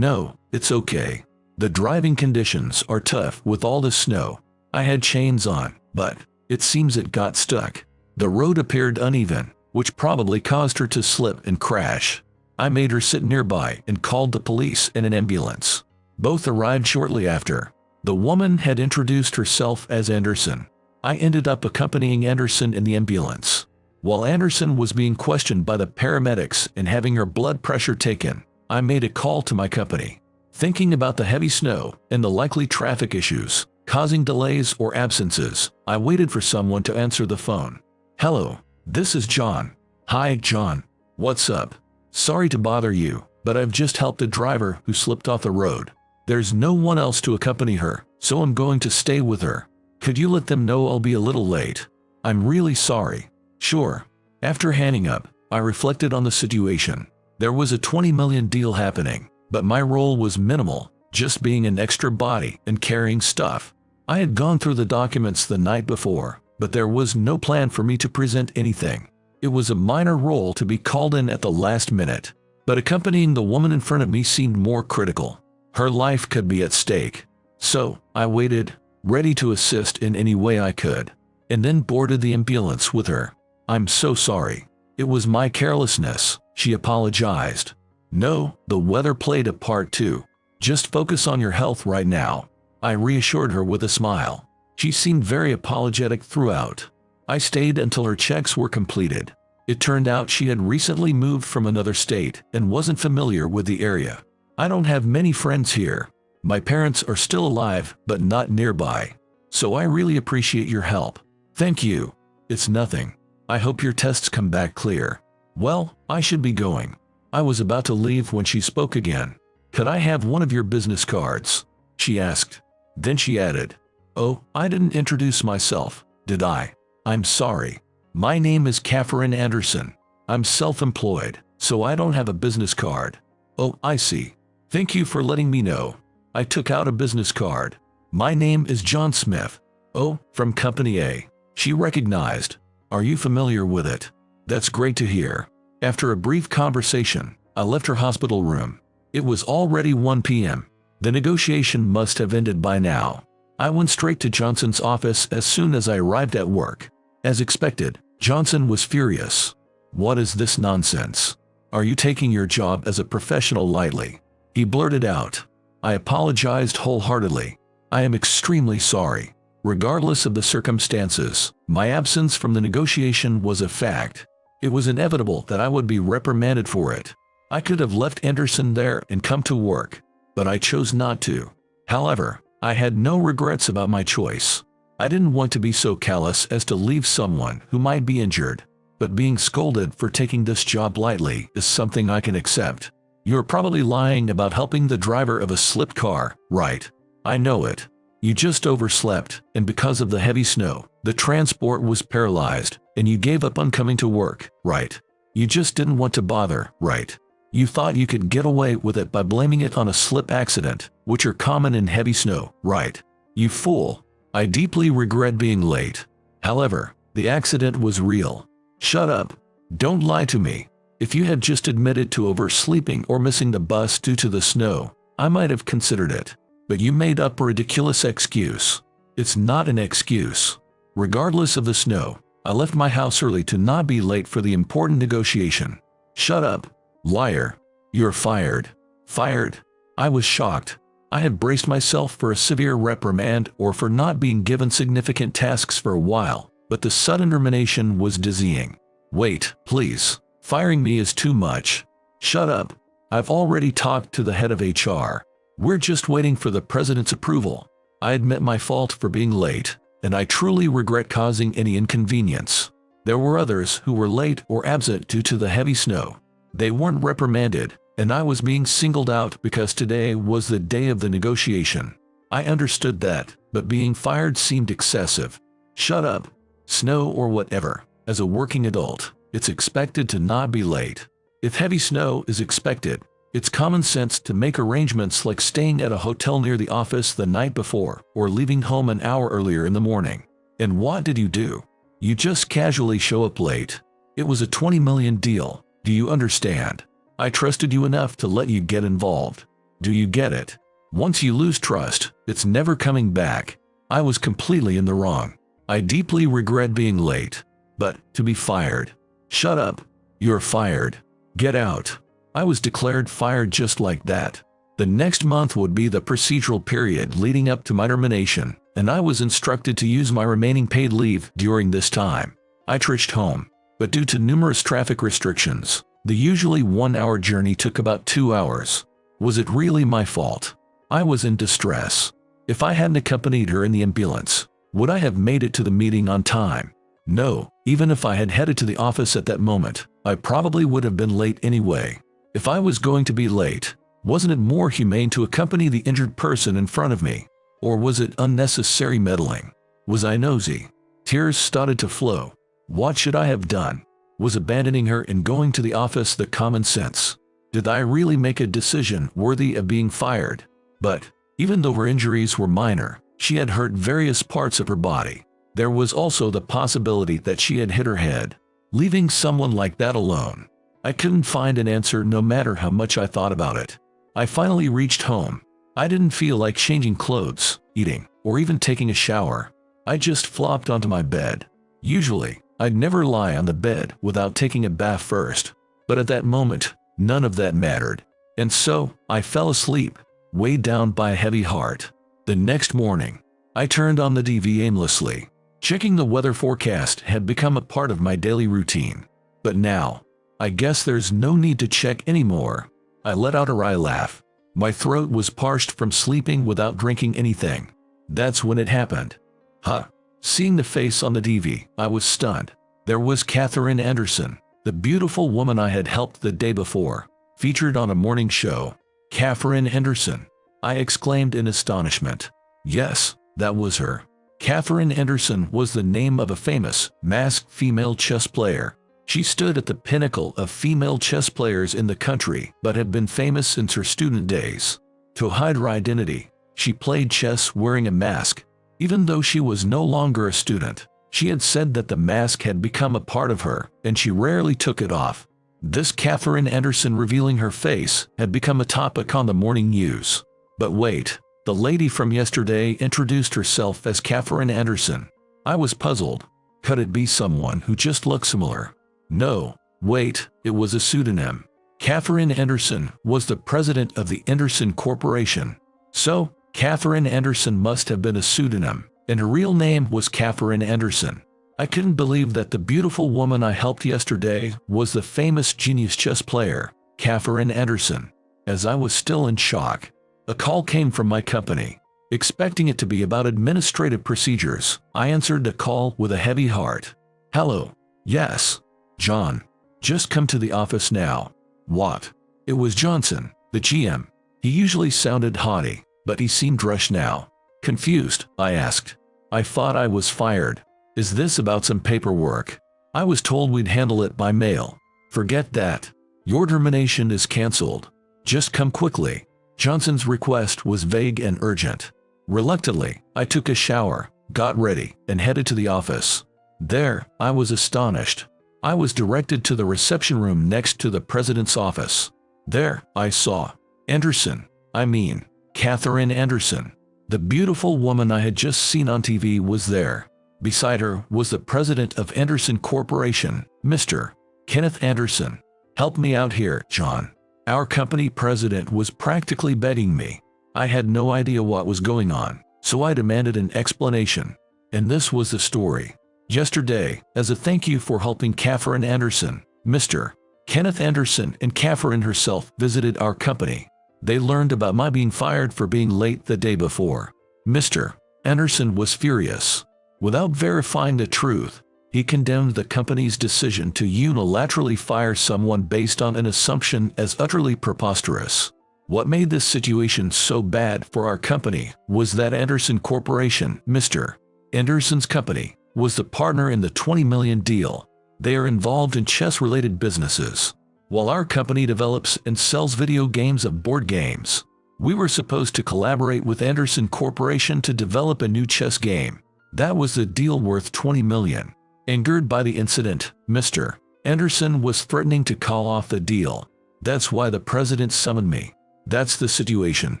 it's okay. The driving conditions are tough with all the snow." I had chains on, but it seems it got stuck. The road appeared uneven, which probably caused her to slip and crash. I made her sit nearby and called the police and an ambulance. Both arrived shortly after. The woman had introduced herself as Anderson. I ended up accompanying Anderson in the ambulance. While Anderson was being questioned by the paramedics and having her blood pressure taken, I made a call to my company. Thinking about the heavy snow and the likely traffic issues causing delays or absences, I waited for someone to answer the phone. "Hello, this is John." "Hi, John. What's up?" "Sorry to bother you, but I've just helped a driver who slipped off the road. There's no one else to accompany her, so I'm going to stay with her. Could you let them know I'll be a little late?" "I'm really sorry." "Sure." After hanging up, I reflected on the situation. There was a 20 million deal happening, but my role was minimal, just being an extra body and carrying stuff. I had gone through the documents the night before, but there was no plan for me to present anything. It was a minor role to be called in at the last minute, but accompanying the woman in front of me seemed more critical. Her life could be at stake. So, I waited, ready to assist in any way I could, and then boarded the ambulance with her. "I'm so sorry. It was my carelessness," she apologized. "No, the weather played a part too. Just focus on your health right now," I reassured her with a smile. She seemed very apologetic throughout. I stayed until her checks were completed. It turned out she had recently moved from another state and wasn't familiar with the area. I don't have many friends here. My parents are still alive, but not nearby. So I really appreciate your help. Thank you. It's nothing. I hope your tests come back clear. Well, I should be going. I was about to leave when she spoke again. Could I have one of your business cards? She asked. Then she added, Oh, I didn't introduce myself, did I? I'm sorry. My name is Catherine Anderson. I'm self-employed, so I don't have a business card. Oh, I see. Thank you for letting me know. I took out a business card. My name is John Smith. Oh, from Company A. She recognized. Are you familiar with it? That's great to hear. After a brief conversation, I left her hospital room. It was already 1 p.m. The negotiation must have ended by now. I went straight to Johnson's office as soon as I arrived at work. As expected, Johnson was furious. What is this nonsense? Are you taking your job as a professional lightly? He blurted out. I apologized wholeheartedly. I am extremely sorry. Regardless of the circumstances, my absence from the negotiation was a fact. It was inevitable that I would be reprimanded for it. I could have left Anderson there and come to work, but I chose not to. However, I had no regrets about my choice. I didn't want to be so callous as to leave someone who might be injured, but being scolded for taking this job lightly is something I can accept. You're probably lying about helping the driver of a slipped car, right? I know it. You just overslept, and because of the heavy snow, the transport was paralyzed, and you gave up on coming to work, right? You just didn't want to bother, right? You thought you could get away with it by blaming it on a slip accident, which are common in heavy snow, right? You fool. I deeply regret being late. However, the accident was real. Shut up. Don't lie to me. If you had just admitted to oversleeping or missing the bus due to the snow, I might have considered it. But you made up a ridiculous excuse. It's not an excuse. Regardless of the snow, I left my house early to not be late for the important negotiation. Shut up. Liar. You're fired. Fired. I was shocked. I had braced myself for a severe reprimand or for not being given significant tasks for a while, but the sudden termination was dizzying. Wait, please. Firing me is too much. Shut up. I've already talked to the head of HR. We're just waiting for the president's approval. I admit my fault for being late, and I truly regret causing any inconvenience. There were others who were late or absent due to the heavy snow. They weren't reprimanded, and I was being singled out because today was the day of the negotiation. I understood that, but being fired seemed excessive. Shut up. Snow or whatever. As a working adult, it's expected to not be late. If heavy snow is expected, it's common sense to make arrangements like staying at a hotel near the office the night before or leaving home an hour earlier in the morning. And what did you do? You just casually show up late. It was a $20 million deal. Do you understand? I trusted you enough to let you get involved. Do you get it? Once you lose trust, it's never coming back. I was completely in the wrong. I deeply regret being late. But, to be fired. Shut up. You're fired. Get out. I was declared fired just like that. The next month would be the procedural period leading up to my termination, and I was instructed to use my remaining paid leave during this time. I trudged home, but due to numerous traffic restrictions, the usually 1-hour journey took about 2 hours. Was it really my fault? I was in distress. If I hadn't accompanied her in the ambulance, would I have made it to the meeting on time? No, even if I had headed to the office at that moment, I probably would have been late anyway. If I was going to be late, wasn't it more humane to accompany the injured person in front of me? Or was it unnecessary meddling? Was I nosy? Tears started to flow. What should I have done? Was abandoning her and going to the office the common sense? Did I really make a decision worthy of being fired? But, even though her injuries were minor, she had hurt various parts of her body. There was also the possibility that she had hit her head. Leaving someone like that alone. I couldn't find an answer no matter how much I thought about it. I finally reached home. I didn't feel like changing clothes, eating, or even taking a shower. I just flopped onto my bed. Usually, I'd never lie on the bed without taking a bath first. But at that moment, none of that mattered. And so, I fell asleep, weighed down by a heavy heart. The next morning, I turned on the TV aimlessly. Checking the weather forecast had become a part of my daily routine. But now, I guess there's no need to check anymore. I let out a wry laugh. My throat was parched from sleeping without drinking anything. That's when it happened. Huh. Seeing the face on the TV, I was stunned. There was Catherine Anderson, the beautiful woman I had helped the day before, featured on a morning show. Catherine Anderson, I exclaimed in astonishment. Yes, that was her. Catherine Anderson was the name of a famous, masked female chess player. She stood at the pinnacle of female chess players in the country, but had been famous since her student days. To hide her identity, she played chess wearing a mask. Even though she was no longer a student, she had said that the mask had become a part of her, and she rarely took it off. This Catherine Anderson revealing her face had become a topic on the morning news. But wait, the lady from yesterday introduced herself as Catherine Anderson. I was puzzled. Could it be someone who just looked similar? No, wait, it was a pseudonym. Catherine Anderson was the president of the Anderson Corporation. So, Catherine Anderson must have been a pseudonym, and her real name was Catherine Anderson. I couldn't believe that the beautiful woman I helped yesterday was the famous genius chess player, Catherine Anderson. As I was still in shock, a call came from my company. Expecting it to be about administrative procedures, I answered the call with a heavy heart. Hello. Yes. John. Just come to the office now. What? It was Johnson, the GM. He usually sounded haughty, but he seemed rushed now. Confused, I asked. I thought I was fired. Is this about some paperwork? I was told we'd handle it by mail. Forget that. Your termination is cancelled. Just come quickly. Johnson's request was vague and urgent. Reluctantly, I took a shower, got ready, and headed to the office. There, I was astonished. I was directed to the reception room next to the president's office. There, I saw Catherine Anderson. The beautiful woman I had just seen on TV was there. Beside her was the president of Anderson Corporation, Mr. Kenneth Anderson. Help me out here, John. Our company president was practically begging me. I had no idea what was going on, so I demanded an explanation. And this was the story. Yesterday, as a thank you for helping Catherine Anderson, Mr. Kenneth Anderson and Catherine herself visited our company. They learned about my being fired for being late the day before. Mr. Anderson was furious. Without verifying the truth, he condemned the company's decision to unilaterally fire someone based on an assumption as utterly preposterous. What made this situation so bad for our company was that Anderson Corporation, Mr. Anderson's company, was the partner in the $20 million deal. They are involved in chess-related businesses, while our company develops and sells video games of board games. We were supposed to collaborate with Anderson Corporation to develop a new chess game. That was the deal worth $20 million. Angered by the incident, Mr. Anderson was threatening to call off the deal. That's why the president summoned me. That's the situation,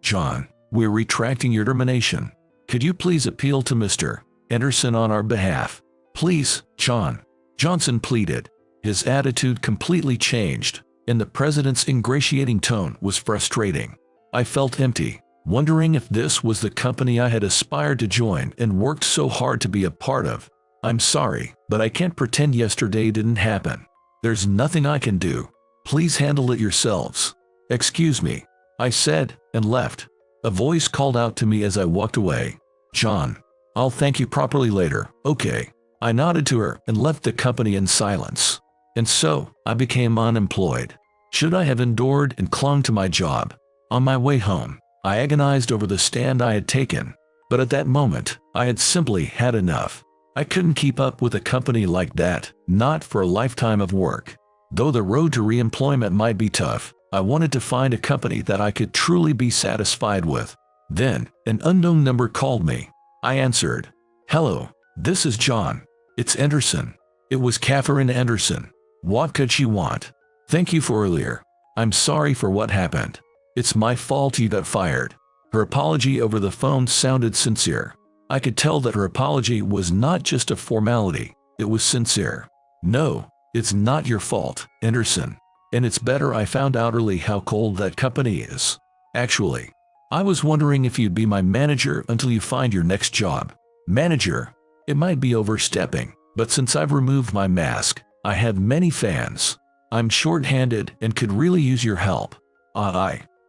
John. We're retracting your termination. Could you please appeal to Mr. Anderson on our behalf? Please, John. Johnson pleaded. His attitude completely changed, and the president's ingratiating tone was frustrating. I felt empty, wondering if this was the company I had aspired to join and worked so hard to be a part of. I'm sorry, but I can't pretend yesterday didn't happen. There's nothing I can do. Please handle it yourselves. Excuse me, I said, and left. A voice called out to me as I walked away. John, I'll thank you properly later, okay? I nodded to her and left the company in silence. And so, I became unemployed. Should I have endured and clung to my job? On my way home, I agonized over the stand I had taken. But at that moment, I had simply had enough. I couldn't keep up with a company like that, not for a lifetime of work. Though the road to re-employment might be tough, I wanted to find a company that I could truly be satisfied with. Then, an unknown number called me. I answered. Hello, this is John. It's Anderson. It was Catherine Anderson. What could she want? Thank you for earlier. I'm sorry for what happened. It's my fault you got fired. Her apology over the phone sounded sincere. I could tell that her apology was not just a formality, it was sincere. No, it's not your fault, Anderson. And it's better I found out early how cold that company is. Actually, I was wondering if you'd be my manager until you find your next job. Manager? It might be overstepping, but since I've removed my mask, I have many fans. I'm short-handed and could really use your help.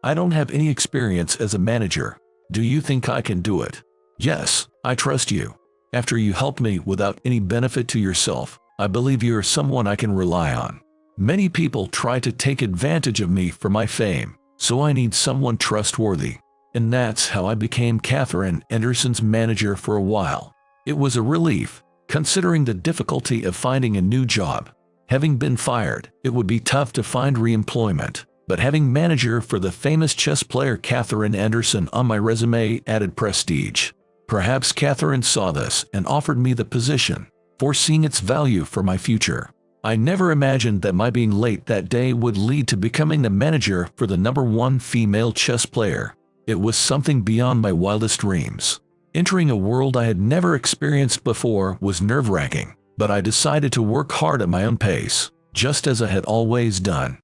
I don't have any experience as a manager. Do you think I can do it? Yes, I trust you. After you helped me without any benefit to yourself, I believe you are someone I can rely on. Many people try to take advantage of me for my fame, so I need someone trustworthy. And that's how I became Catherine Anderson's manager for a while. It was a relief, considering the difficulty of finding a new job. Having been fired, it would be tough to find re-employment, but having manager for the famous chess player Catherine Anderson on my resume added prestige. Perhaps Catherine saw this and offered me the position, foreseeing its value for my future. I never imagined that my being late that day would lead to becoming the manager for the #1 female chess player. It was something beyond my wildest dreams. Entering a world I had never experienced before was nerve-wracking, but I decided to work hard at my own pace, just as I had always done.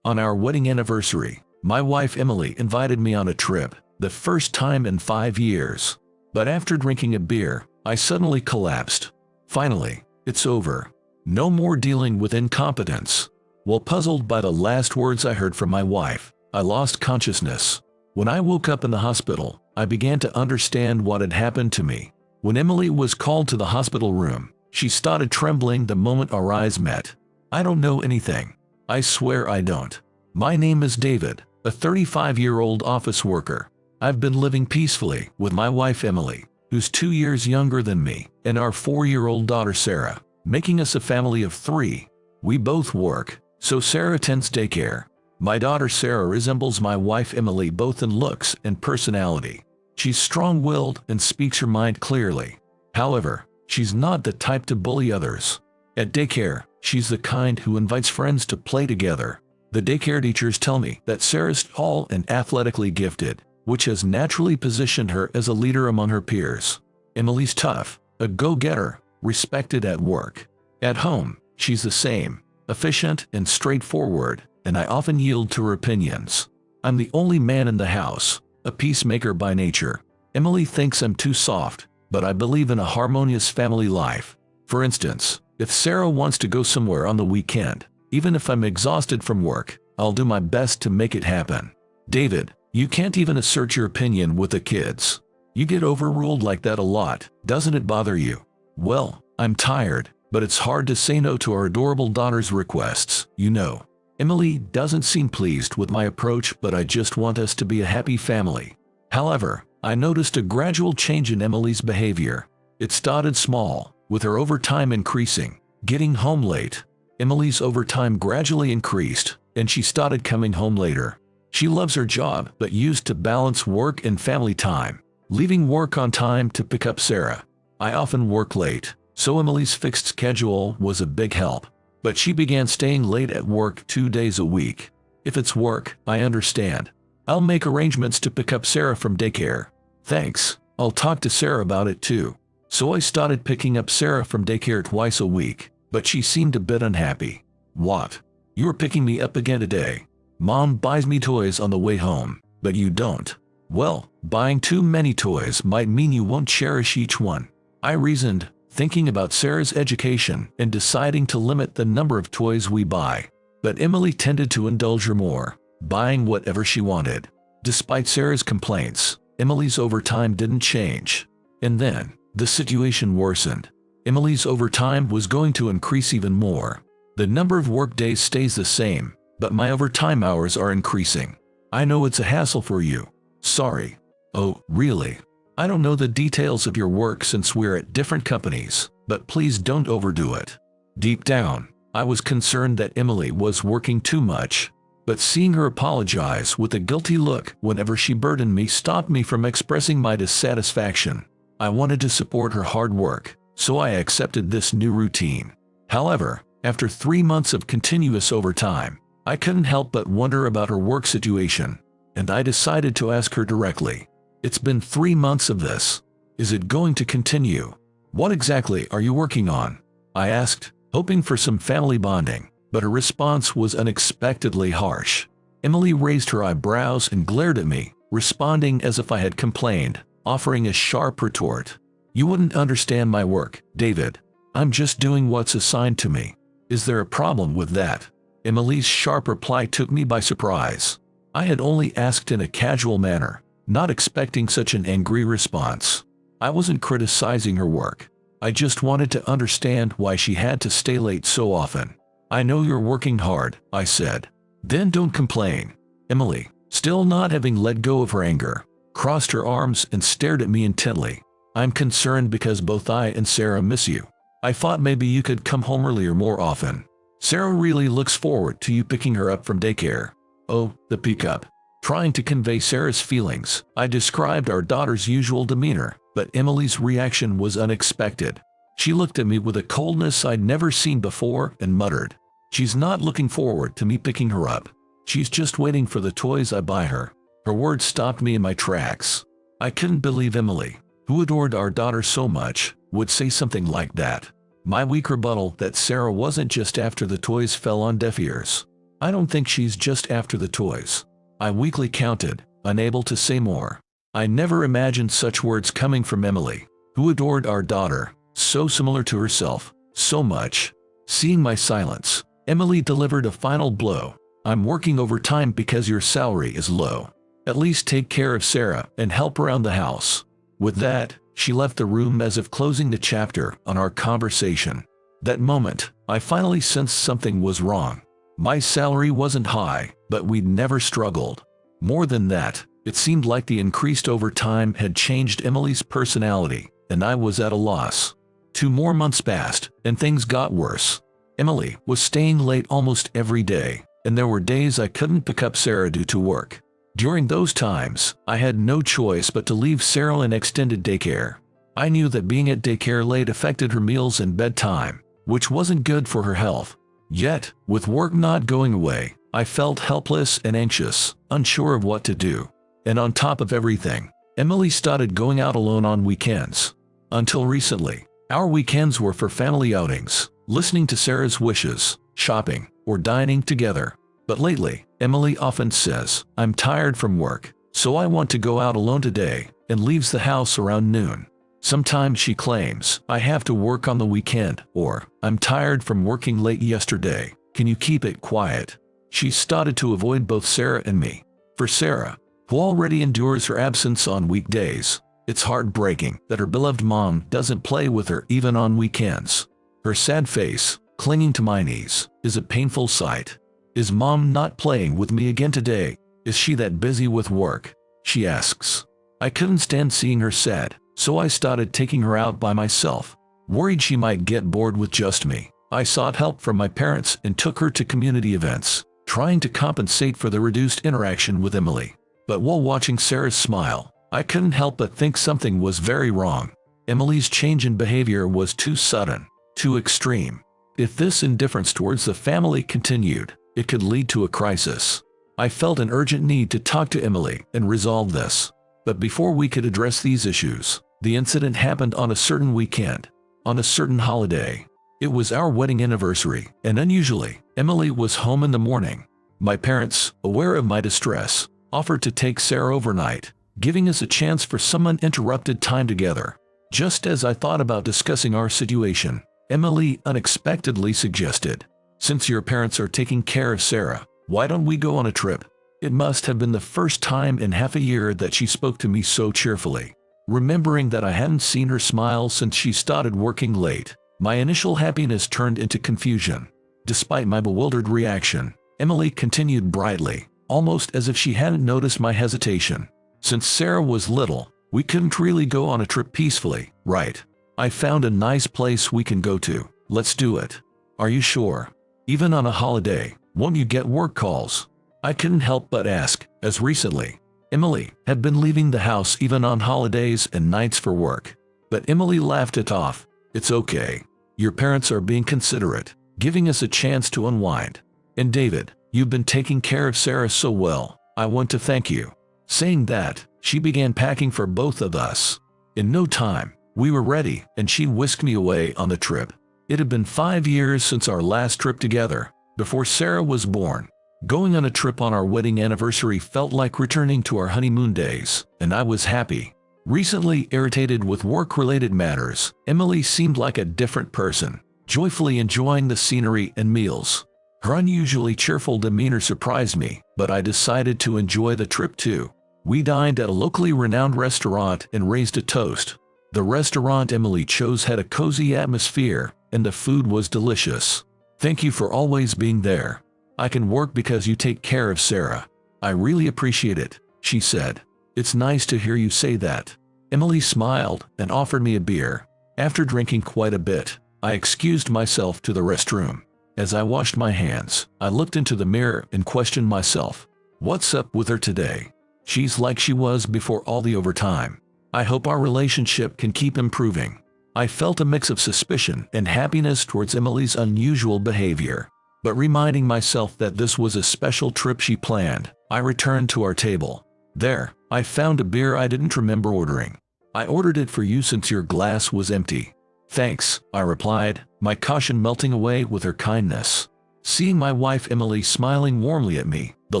On our wedding anniversary, my wife Emily invited me on a trip, the first time in 5 years. But after drinking a beer, I suddenly collapsed. Finally, it's over. No more dealing with incompetence. While puzzled by the last words I heard from my wife, I lost consciousness. When I woke up in the hospital, I began to understand what had happened to me. When Emily was called to the hospital room, she started trembling the moment our eyes met. I don't know anything. I swear I don't. My name is David, a 35-year-old office worker. I've been living peacefully with my wife Emily, who's 2 years younger than me, and our 4-year-old daughter Sarah, making us a family of 3. We both work, so Sarah attends daycare. My daughter Sarah resembles my wife Emily both in looks and personality. She's strong-willed and speaks her mind clearly. However, she's not the type to bully others. At daycare, she's the kind who invites friends to play together. The daycare teachers tell me that Sarah's tall and athletically gifted, which has naturally positioned her as a leader among her peers. Emily's tough, a go-getter, respected at work. At home, she's the same, efficient and straightforward, and I often yield to her opinions. I'm the only man in the house, a peacemaker by nature. Emily thinks I'm too soft, but I believe in a harmonious family life. For instance, if Sarah wants to go somewhere on the weekend, even if I'm exhausted from work, I'll do my best to make it happen. David, you can't even assert your opinion with the kids. You get overruled like that a lot, doesn't it bother you? Well, I'm tired, but it's hard to say no to our adorable daughter's requests, you know. Emily doesn't seem pleased with my approach, but I just want us to be a happy family. However, I noticed a gradual change in Emily's behavior. It started small, with her overtime increasing, getting home late. Emily's overtime gradually increased, and she started coming home later. She loves her job but used to balance work and family time, leaving work on time to pick up Sarah. I often work late, so Emily's fixed schedule was a big help. But she began staying late at work 2 days a week. If it's work, I understand. I'll make arrangements to pick up Sarah from daycare. Thanks, I'll talk to Sarah about it too. So I started picking up Sarah from daycare twice a week, but she seemed a bit unhappy. What? You're picking me up again today? Mom buys me toys on the way home, but you don't. Well, buying too many toys might mean you won't cherish each one. I reasoned, thinking about Sarah's education and deciding to limit the number of toys we buy. But Emily tended to indulge her more, buying whatever she wanted. Despite Sarah's complaints, Emily's overtime didn't change. And then, the situation worsened. Emily's overtime was going to increase even more. The number of work days stays the same, but my overtime hours are increasing. I know it's a hassle for you. Sorry. Oh, really? I don't know the details of your work since we're at different companies, but please don't overdo it. Deep down, I was concerned that Emily was working too much, but seeing her apologize with a guilty look whenever she burdened me stopped me from expressing my dissatisfaction. I wanted to support her hard work, so I accepted this new routine. However, after 3 months of continuous overtime, I couldn't help but wonder about her work situation, and I decided to ask her directly. It's been 3 months of this. Is it going to continue? What exactly are you working on? I asked, hoping for some family bonding, but her response was unexpectedly harsh. Emily raised her eyebrows and glared at me, responding as if I had complained, offering a sharp retort. You wouldn't understand my work, David. I'm just doing what's assigned to me. Is there a problem with that? Emily's sharp reply took me by surprise. I had only asked in a casual manner, not expecting such an angry response. I wasn't criticizing her work. I just wanted to understand why she had to stay late so often. I know you're working hard, I said. Then don't complain. Emily, still not having let go of her anger, crossed her arms and stared at me intently. I'm concerned because both I and Sarah miss you. I thought maybe you could come home earlier more often. Sarah really looks forward to you picking her up from daycare. Oh, the pickup. Trying to convey Sarah's feelings, I described our daughter's usual demeanor, but Emily's reaction was unexpected. She looked at me with a coldness I'd never seen before and muttered, "She's not looking forward to me picking her up. She's just waiting for the toys I buy her." Her words stopped me in my tracks. I couldn't believe Emily, who adored our daughter so much, would say something like that. My weak rebuttal that Sarah wasn't just after the toys fell on deaf ears. I don't think she's just after the toys. I weakly counted, unable to say more. I never imagined such words coming from Emily, who adored our daughter, so similar to herself, so much. Seeing my silence, Emily delivered a final blow. "I'm working overtime because your salary is low. At least take care of Sarah and help around the house." With that, she left the room as if closing the chapter on our conversation. That moment, I finally sensed something was wrong. My salary wasn't high, but we'd never struggled. More than that, it seemed like the increased overtime had changed Emily's personality, and I was at a loss. 2 more months passed, and things got worse. Emily was staying late almost every day, and there were days I couldn't pick up Sarah due to work. During those times, I had no choice but to leave Sarah in extended daycare. I knew that being at daycare late affected her meals and bedtime, which wasn't good for her health. Yet, with work not going away, I felt helpless and anxious, unsure of what to do. And on top of everything, Emily started going out alone on weekends. Until recently, our weekends were for family outings, listening to Sarah's wishes, shopping, or dining together. But lately, Emily often says, "I'm tired from work, so I want to go out alone today," and leaves the house around noon. Sometimes she claims, "I have to work on the weekend," or "I'm tired from working late yesterday. Can you keep it quiet?" She started to avoid both Sarah and me. For Sarah, who already endures her absence on weekdays, it's heartbreaking that her beloved mom doesn't play with her even on weekends. Her sad face, clinging to my knees, is a painful sight. "Is Mom not playing with me again today? Is she that busy with work?" she asks. I couldn't stand seeing her sad, so I started taking her out by myself. Worried she might get bored with just me, I sought help from my parents and took her to community events, trying to compensate for the reduced interaction with Emily. But while watching Sarah's smile, I couldn't help but think something was very wrong. Emily's change in behavior was too sudden, too extreme. If this indifference towards the family continued, it could lead to a crisis. I felt an urgent need to talk to Emily and resolve this. But before we could address these issues, the incident happened on a certain weekend, on a certain holiday. It was our wedding anniversary, and unusually, Emily was home in the morning. My parents, aware of my distress, offered to take Sarah overnight, giving us a chance for some uninterrupted time together. Just as I thought about discussing our situation, Emily unexpectedly suggested, "Since your parents are taking care of Sarah, why don't we go on a trip?" It must have been the first time in half a year that she spoke to me so cheerfully. Remembering that I hadn't seen her smile since she started working late, my initial happiness turned into confusion. Despite my bewildered reaction, Emily continued brightly, almost as if she hadn't noticed my hesitation. "Since Sarah was little, we couldn't really go on a trip peacefully, right? I found a nice place we can go to. Let's do it." "Are you sure? Even on a holiday, won't you get work calls?" I couldn't help but ask, as recently, Emily had been leaving the house even on holidays and nights for work. But Emily laughed it off. "It's okay. Your parents are being considerate, giving us a chance to unwind. And David, you've been taking care of Sarah so well. I want to thank you." Saying that, she began packing for both of us. In no time, we were ready, and she whisked me away on the trip. It had been 5 years since our last trip together, before Sarah was born. Going on a trip on our wedding anniversary felt like returning to our honeymoon days, and I was happy. Recently irritated with work-related matters, Emily seemed like a different person, joyfully enjoying the scenery and meals. Her unusually cheerful demeanor surprised me, but I decided to enjoy the trip too. We dined at a locally renowned restaurant and raised a toast. The restaurant Emily chose had a cozy atmosphere, and the food was delicious. Thank you for always being there. I can work because you take care of Sarah. I really appreciate it, she said. It's nice to hear you say that. Emily smiled and offered me a beer. After drinking quite a bit, I excused myself to the restroom. As I washed my hands, I looked into the mirror and questioned myself. What's up with her today? She's like she was before all the overtime. I hope our relationship can keep improving. I felt a mix of suspicion and happiness towards Emily's unusual behavior. But reminding myself that this was a special trip she planned, I returned to our table. There, I found a beer I didn't remember ordering. I ordered it for you since your glass was empty. Thanks, I replied, my caution melting away with her kindness. Seeing my wife Emily smiling warmly at me, the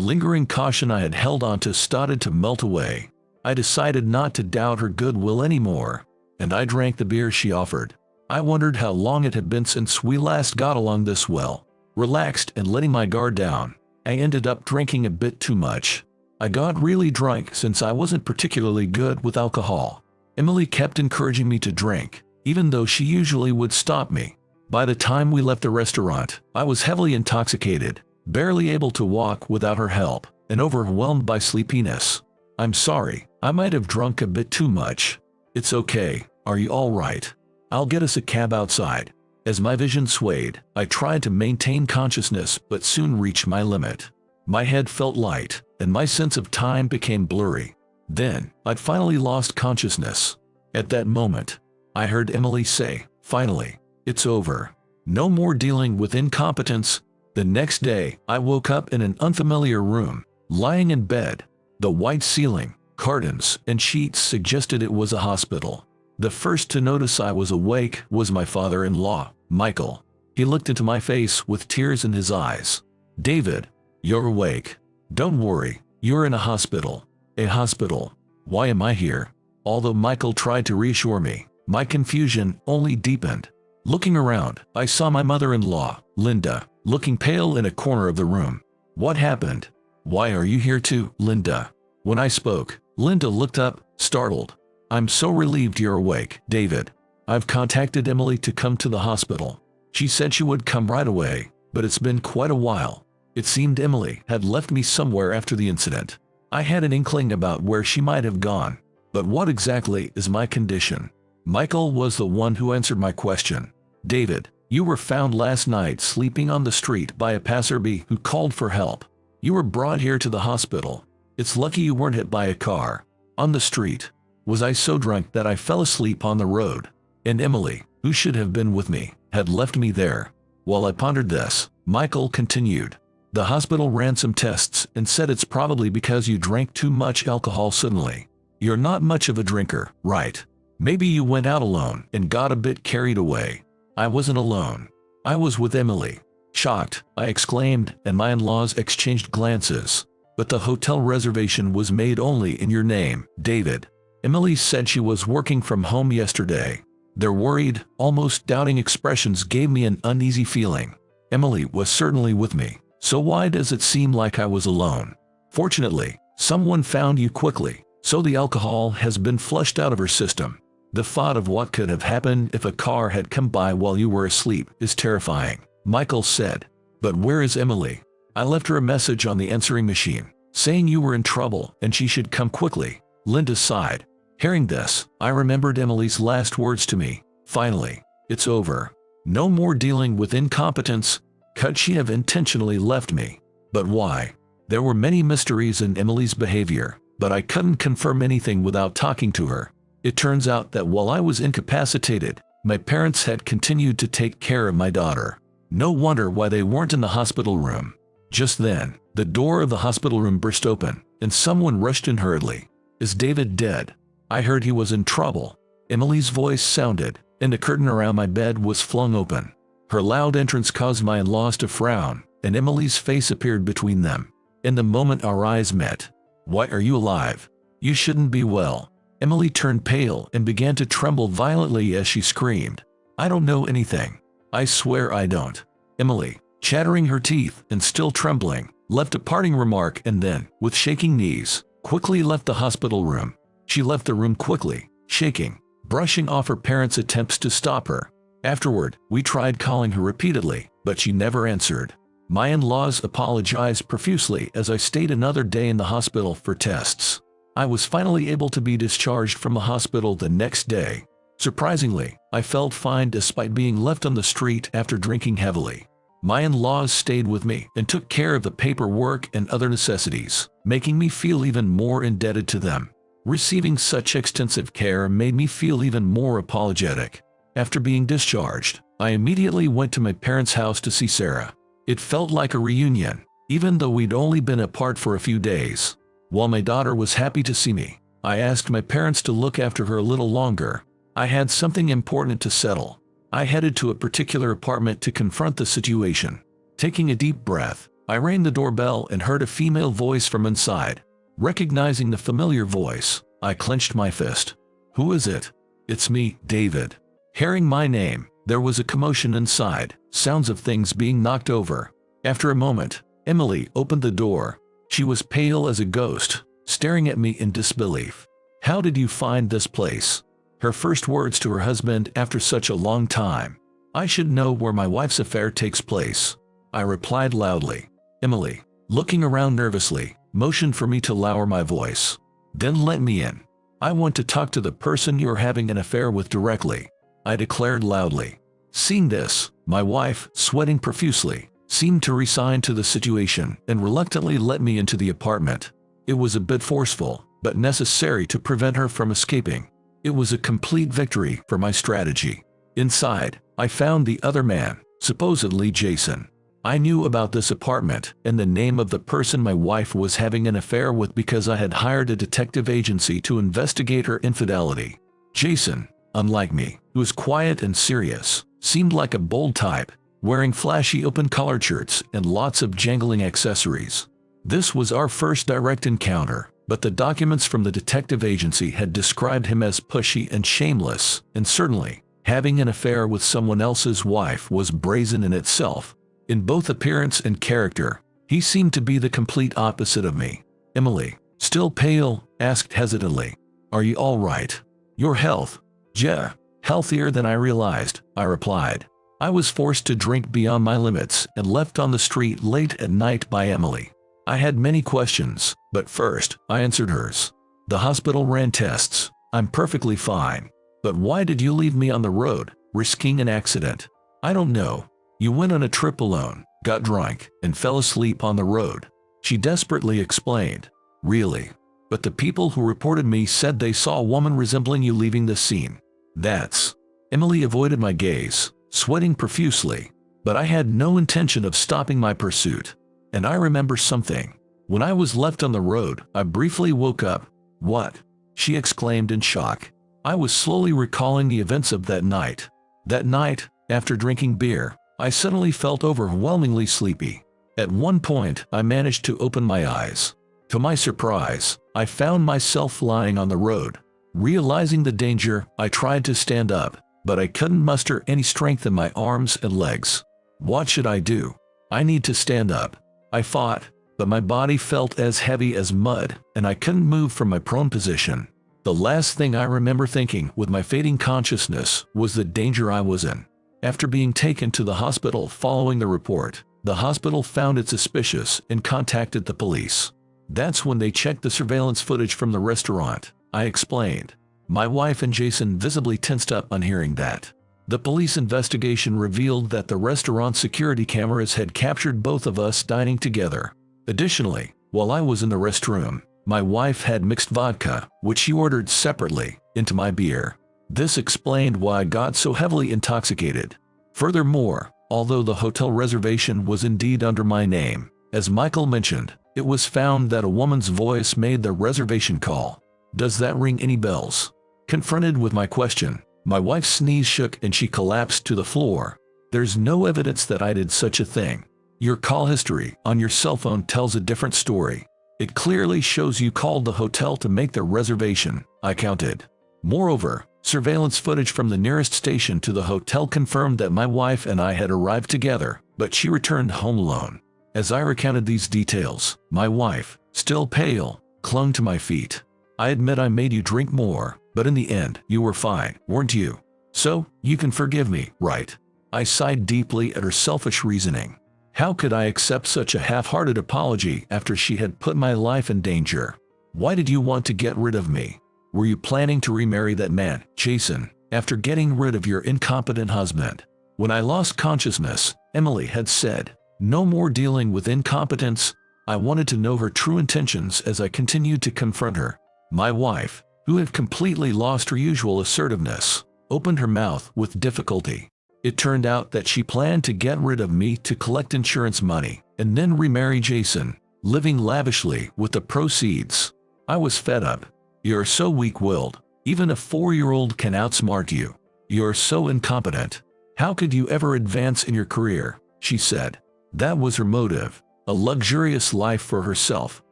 lingering caution I had held onto started to melt away. I decided not to doubt her goodwill anymore, and I drank the beer she offered. I wondered how long it had been since we last got along this well. Relaxed and letting my guard down, I ended up drinking a bit too much. I got really drunk since I wasn't particularly good with alcohol. Emily kept encouraging me to drink, even though she usually would stop me. By the time we left the restaurant, I was heavily intoxicated, barely able to walk without her help, and overwhelmed by sleepiness. I'm sorry, I might have drunk a bit too much. It's okay, are you all right? I'll get us a cab outside. As my vision swayed, I tried to maintain consciousness but soon reached my limit. My head felt light, and my sense of time became blurry. Then, I'd finally lost consciousness. At that moment, I heard Emily say, finally, it's over. No more dealing with incompetence. The next day, I woke up in an unfamiliar room, lying in bed. The white ceiling, curtains, and sheets suggested it was a hospital. The first to notice I was awake was my father-in-law, Michael. He looked into my face with tears in his eyes. David, you're awake. Don't worry, you're in a hospital. A hospital? Why am I here? Although Michael tried to reassure me, my confusion only deepened. Looking around, I saw my mother-in-law, Linda, looking pale in a corner of the room. What happened? Why are you here too, Linda? When I spoke, Linda looked up, startled. I'm so relieved you're awake, David. I've contacted Emily to come to the hospital. She said she would come right away, but it's been quite a while. It seemed Emily had left me somewhere after the incident. I had an inkling about where she might have gone. But what exactly is my condition? Michael was the one who answered my question. David, you were found last night sleeping on the street by a passerby who called for help. You were brought here to the hospital. It's lucky you weren't hit by a car. On the street. Was I so drunk that I fell asleep on the road? And Emily, who should have been with me, had left me there. While I pondered this, Michael continued. The hospital ran some tests and said it's probably because you drank too much alcohol suddenly. You're not much of a drinker, right? Maybe you went out alone and got a bit carried away. I wasn't alone. I was with Emily. Shocked, I exclaimed, and my in-laws exchanged glances. But the hotel reservation was made only in your name, David. Emily said she was working from home yesterday. Their worried, almost doubting expressions gave me an uneasy feeling. Emily was certainly with me, so why does it seem like I was alone? Fortunately, someone found you quickly, so the alcohol has been flushed out of her system. The thought of what could have happened if a car had come by while you were asleep is terrifying, Michael said. But where is Emily? I left her a message on the answering machine, saying you were in trouble and she should come quickly. Linda sighed. Hearing this, I remembered Emily's last words to me. Finally, it's over. No more dealing with incompetence. Could she have intentionally left me? But why? There were many mysteries in Emily's behavior, but I couldn't confirm anything without talking to her. It turns out that while I was incapacitated, my parents had continued to take care of my daughter. No wonder why they weren't in the hospital room. Just then, the door of the hospital room burst open, and someone rushed in hurriedly. Is David dead? I heard he was in trouble. Emily's voice sounded, and the curtain around my bed was flung open. Her loud entrance caused my in-laws to frown, and Emily's face appeared between them. In the moment our eyes met. Why are you alive? You shouldn't be well. Emily turned pale and began to tremble violently as she screamed. I don't know anything. I swear I don't. Emily, chattering her teeth and still trembling, left a parting remark and then, with shaking knees, quickly left the hospital room. She left the room quickly, shaking, brushing off her parents' attempts to stop her. Afterward, we tried calling her repeatedly, but she never answered. My in-laws apologized profusely as I stayed another day in the hospital for tests. I was finally able to be discharged from the hospital the next day. Surprisingly, I felt fine despite being left on the street after drinking heavily. My in-laws stayed with me and took care of the paperwork and other necessities, making me feel even more indebted to them. Receiving such extensive care made me feel even more apologetic. After being discharged, I immediately went to my parents' house to see Sarah. It felt like a reunion, even though we'd only been apart for a few days. While my daughter was happy to see me, I asked my parents to look after her a little longer. I had something important to settle. I headed to a particular apartment to confront the situation. Taking a deep breath, I rang the doorbell and heard a female voice from inside. Recognizing the familiar voice, I clenched my fist. "Who is it?" "It's me, David." Hearing my name, there was a commotion inside, sounds of things being knocked over. After a moment, Emily opened the door. She was pale as a ghost, staring at me in disbelief. "How did you find this place?" Her first words to her husband after such a long time. "I should know where my wife's affair takes place," I replied loudly. Emily, looking around nervously, motioned for me to lower my voice. "Then let me in. I want to talk to the person you're having an affair with directly," I declared loudly. Seeing this, my wife, sweating profusely, seemed to resign to the situation and reluctantly let me into the apartment. It was a bit forceful, but necessary to prevent her from escaping. It was a complete victory for my strategy. Inside, I found the other man, supposedly Jason. I knew about this apartment and the name of the person my wife was having an affair with because I had hired a detective agency to investigate her infidelity. Jason, unlike me, who was quiet and serious, seemed like a bold type, wearing flashy open-collared shirts and lots of jangling accessories. This was our first direct encounter, but the documents from the detective agency had described him as pushy and shameless, and certainly, having an affair with someone else's wife was brazen in itself. In both appearance and character, he seemed to be the complete opposite of me. Emily, still pale, asked hesitantly, "Are you all right? Your health?" "Yeah, healthier than I realized," I replied. I was forced to drink beyond my limits and left on the street late at night by Emily. I had many questions, but first, I answered hers. "The hospital ran tests. I'm perfectly fine. But why did you leave me on the road, risking an accident?" "I don't know. You went on a trip alone, got drunk, and fell asleep on the road," she desperately explained. "Really? But the people who reported me said they saw a woman resembling you leaving the scene." "That's..." Emily avoided my gaze, sweating profusely, but I had no intention of stopping my pursuit. "And I remember something. When I was left on the road, I briefly woke up." "What?" she exclaimed in shock. I was slowly recalling the events of that night. That night, after drinking beer, I suddenly felt overwhelmingly sleepy. At one point, I managed to open my eyes. To my surprise, I found myself lying on the road. Realizing the danger, I tried to stand up, but I couldn't muster any strength in my arms and legs. What should I do? I need to stand up, I thought, but my body felt as heavy as mud, and I couldn't move from my prone position. The last thing I remember thinking with my fading consciousness was the danger I was in. After being taken to the hospital following the report, the hospital found it suspicious and contacted the police. That's when they checked the surveillance footage from the restaurant, I explained. My wife and Jason visibly tensed up on hearing that. The police investigation revealed that the restaurant security cameras had captured both of us dining together. Additionally, while I was in the restroom, my wife had mixed vodka, which she ordered separately, into my beer. This explained why I got so heavily intoxicated. Furthermore, although the hotel reservation was indeed under my name, as Michael mentioned, it was found that a woman's voice made the reservation call. Does that ring any bells? Confronted with my question, my wife's knees shook and she collapsed to the floor. There's no evidence that I did such a thing. Your call history on your cell phone tells a different story. It clearly shows you called the hotel to make the reservation, I counted. Moreover, surveillance footage from the nearest station to the hotel confirmed that my wife and I had arrived together, but she returned home alone. As I recounted these details, my wife, still pale, clung to my feet. I admit I made you drink more, but in the end, you were fine, weren't you? So, you can forgive me, right? I sighed deeply at her selfish reasoning. How could I accept such a half-hearted apology after she had put my life in danger? Why did you want to get rid of me? Were you planning to remarry that man, Jason, after getting rid of your incompetent husband? When I lost consciousness, Emily had said, "No more dealing with incompetence." I wanted to know her true intentions as I continued to confront her. My wife, who had completely lost her usual assertiveness, opened her mouth with difficulty. It turned out that she planned to get rid of me to collect insurance money and then remarry Jason, living lavishly with the proceeds. I was fed up. "You're so weak-willed. Even a 4-year-old can outsmart you. You're so incompetent. How could you ever advance in your career?" she said. That was her motive, a luxurious life for herself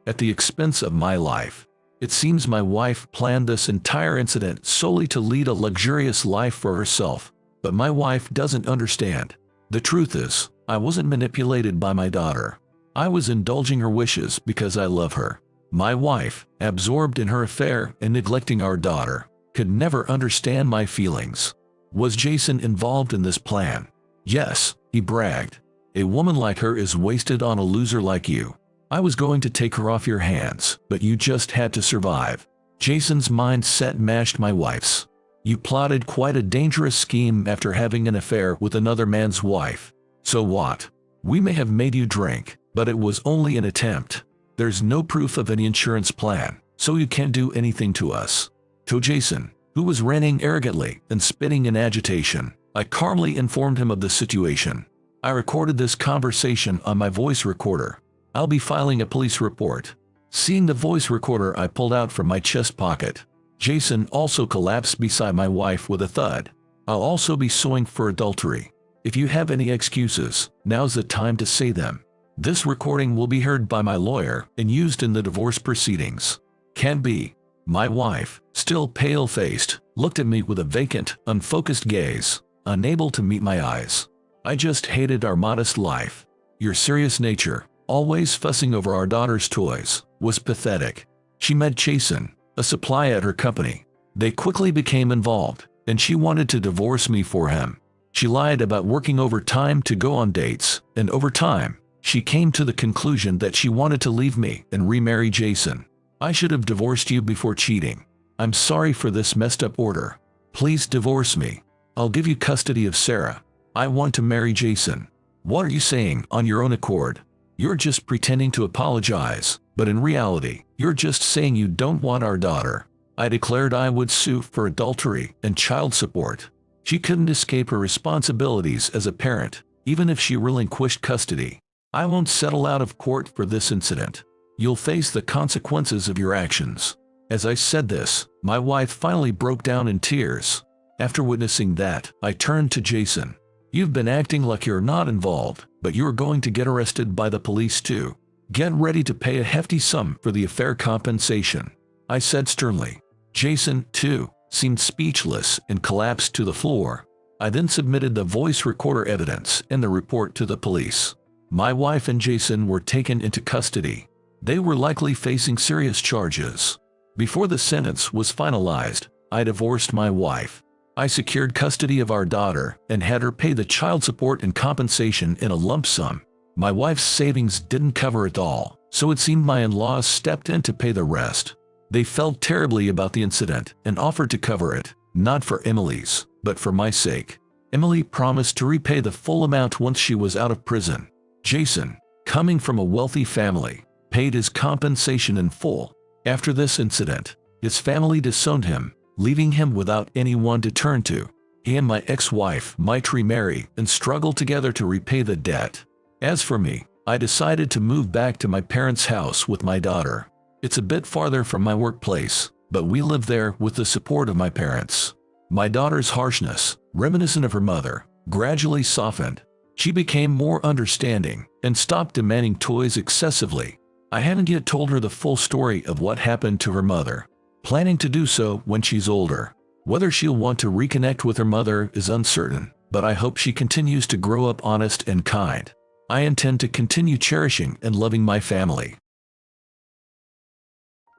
at the expense of my life. It seems my wife planned this entire incident solely to lead a luxurious life for herself, but my wife doesn't understand. The truth is, I wasn't manipulated by my daughter. I was indulging her wishes because I love her. My wife, absorbed in her affair and neglecting our daughter, could never understand my feelings. Was Jason involved in this plan? Yes, he bragged. A woman like her is wasted on a loser like you. I was going to take her off your hands, but you just had to survive. Jason's mindset matched my wife's. You plotted quite a dangerous scheme after having an affair with another man's wife. So what? We may have made you drink, but it was only an attempt. There's no proof of any insurance plan, so you can't do anything to us. To Jason, who was ranting arrogantly and spitting in agitation, I calmly informed him of the situation. I recorded this conversation on my voice recorder. I'll be filing a police report. Seeing the voice recorder I pulled out from my chest pocket. Jason also collapsed beside my wife with a thud. I'll also be suing for adultery. If you have any excuses, now's the time to say them. This recording will be heard by my lawyer and used in the divorce proceedings. Can't be. My wife, still pale-faced, looked at me with a vacant, unfocused gaze, unable to meet my eyes. I just hated our modest life. Your serious nature, always fussing over our daughter's toys, was pathetic. She met Jason, a supplier at her company. They quickly became involved, and she wanted to divorce me for him. She lied about working overtime to go on dates, and over time, she came to the conclusion that she wanted to leave me and remarry Jason. I should have divorced you before cheating. I'm sorry for this messed up order. Please divorce me. I'll give you custody of Sarah. I want to marry Jason. What are you saying on your own accord? You're just pretending to apologize, but in reality, you're just saying you don't want our daughter. I declared I would sue for adultery and child support. She couldn't escape her responsibilities as a parent, even if she relinquished custody. I won't settle out of court for this incident. You'll face the consequences of your actions. As I said this, my wife finally broke down in tears. After witnessing that, I turned to Jason. You've been acting like you're not involved, but you're going to get arrested by the police too. Get ready to pay a hefty sum for the affair compensation, I said sternly. Jason, too, seemed speechless and collapsed to the floor. I then submitted the voice recorder evidence and the report to the police. My wife and Jason were taken into custody. They were likely facing serious charges. Before the sentence was finalized, I divorced my wife. I secured custody of our daughter and had her pay the child support and compensation in a lump sum. My wife's savings didn't cover it all, so it seemed my in-laws stepped in to pay the rest. They felt terribly about the incident and offered to cover it, not for Emily's, but for my sake. Emily promised to repay the full amount once she was out of prison. Jason, coming from a wealthy family, paid his compensation in full. After this incident, his family disowned him, leaving him without anyone to turn to. He and my ex-wife might remarry and struggle together to repay the debt. As for me, I decided to move back to my parents' house with my daughter. It's a bit farther from my workplace, but we live there with the support of my parents. My daughter's harshness, reminiscent of her mother, gradually softened. She became more understanding and stopped demanding toys excessively. I hadn't yet told her the full story of what happened to her mother. Planning to do so when she's older. Whether she'll want to reconnect with her mother is uncertain. but I hope she continues to grow up honest and kind. I intend to continue cherishing and loving my family.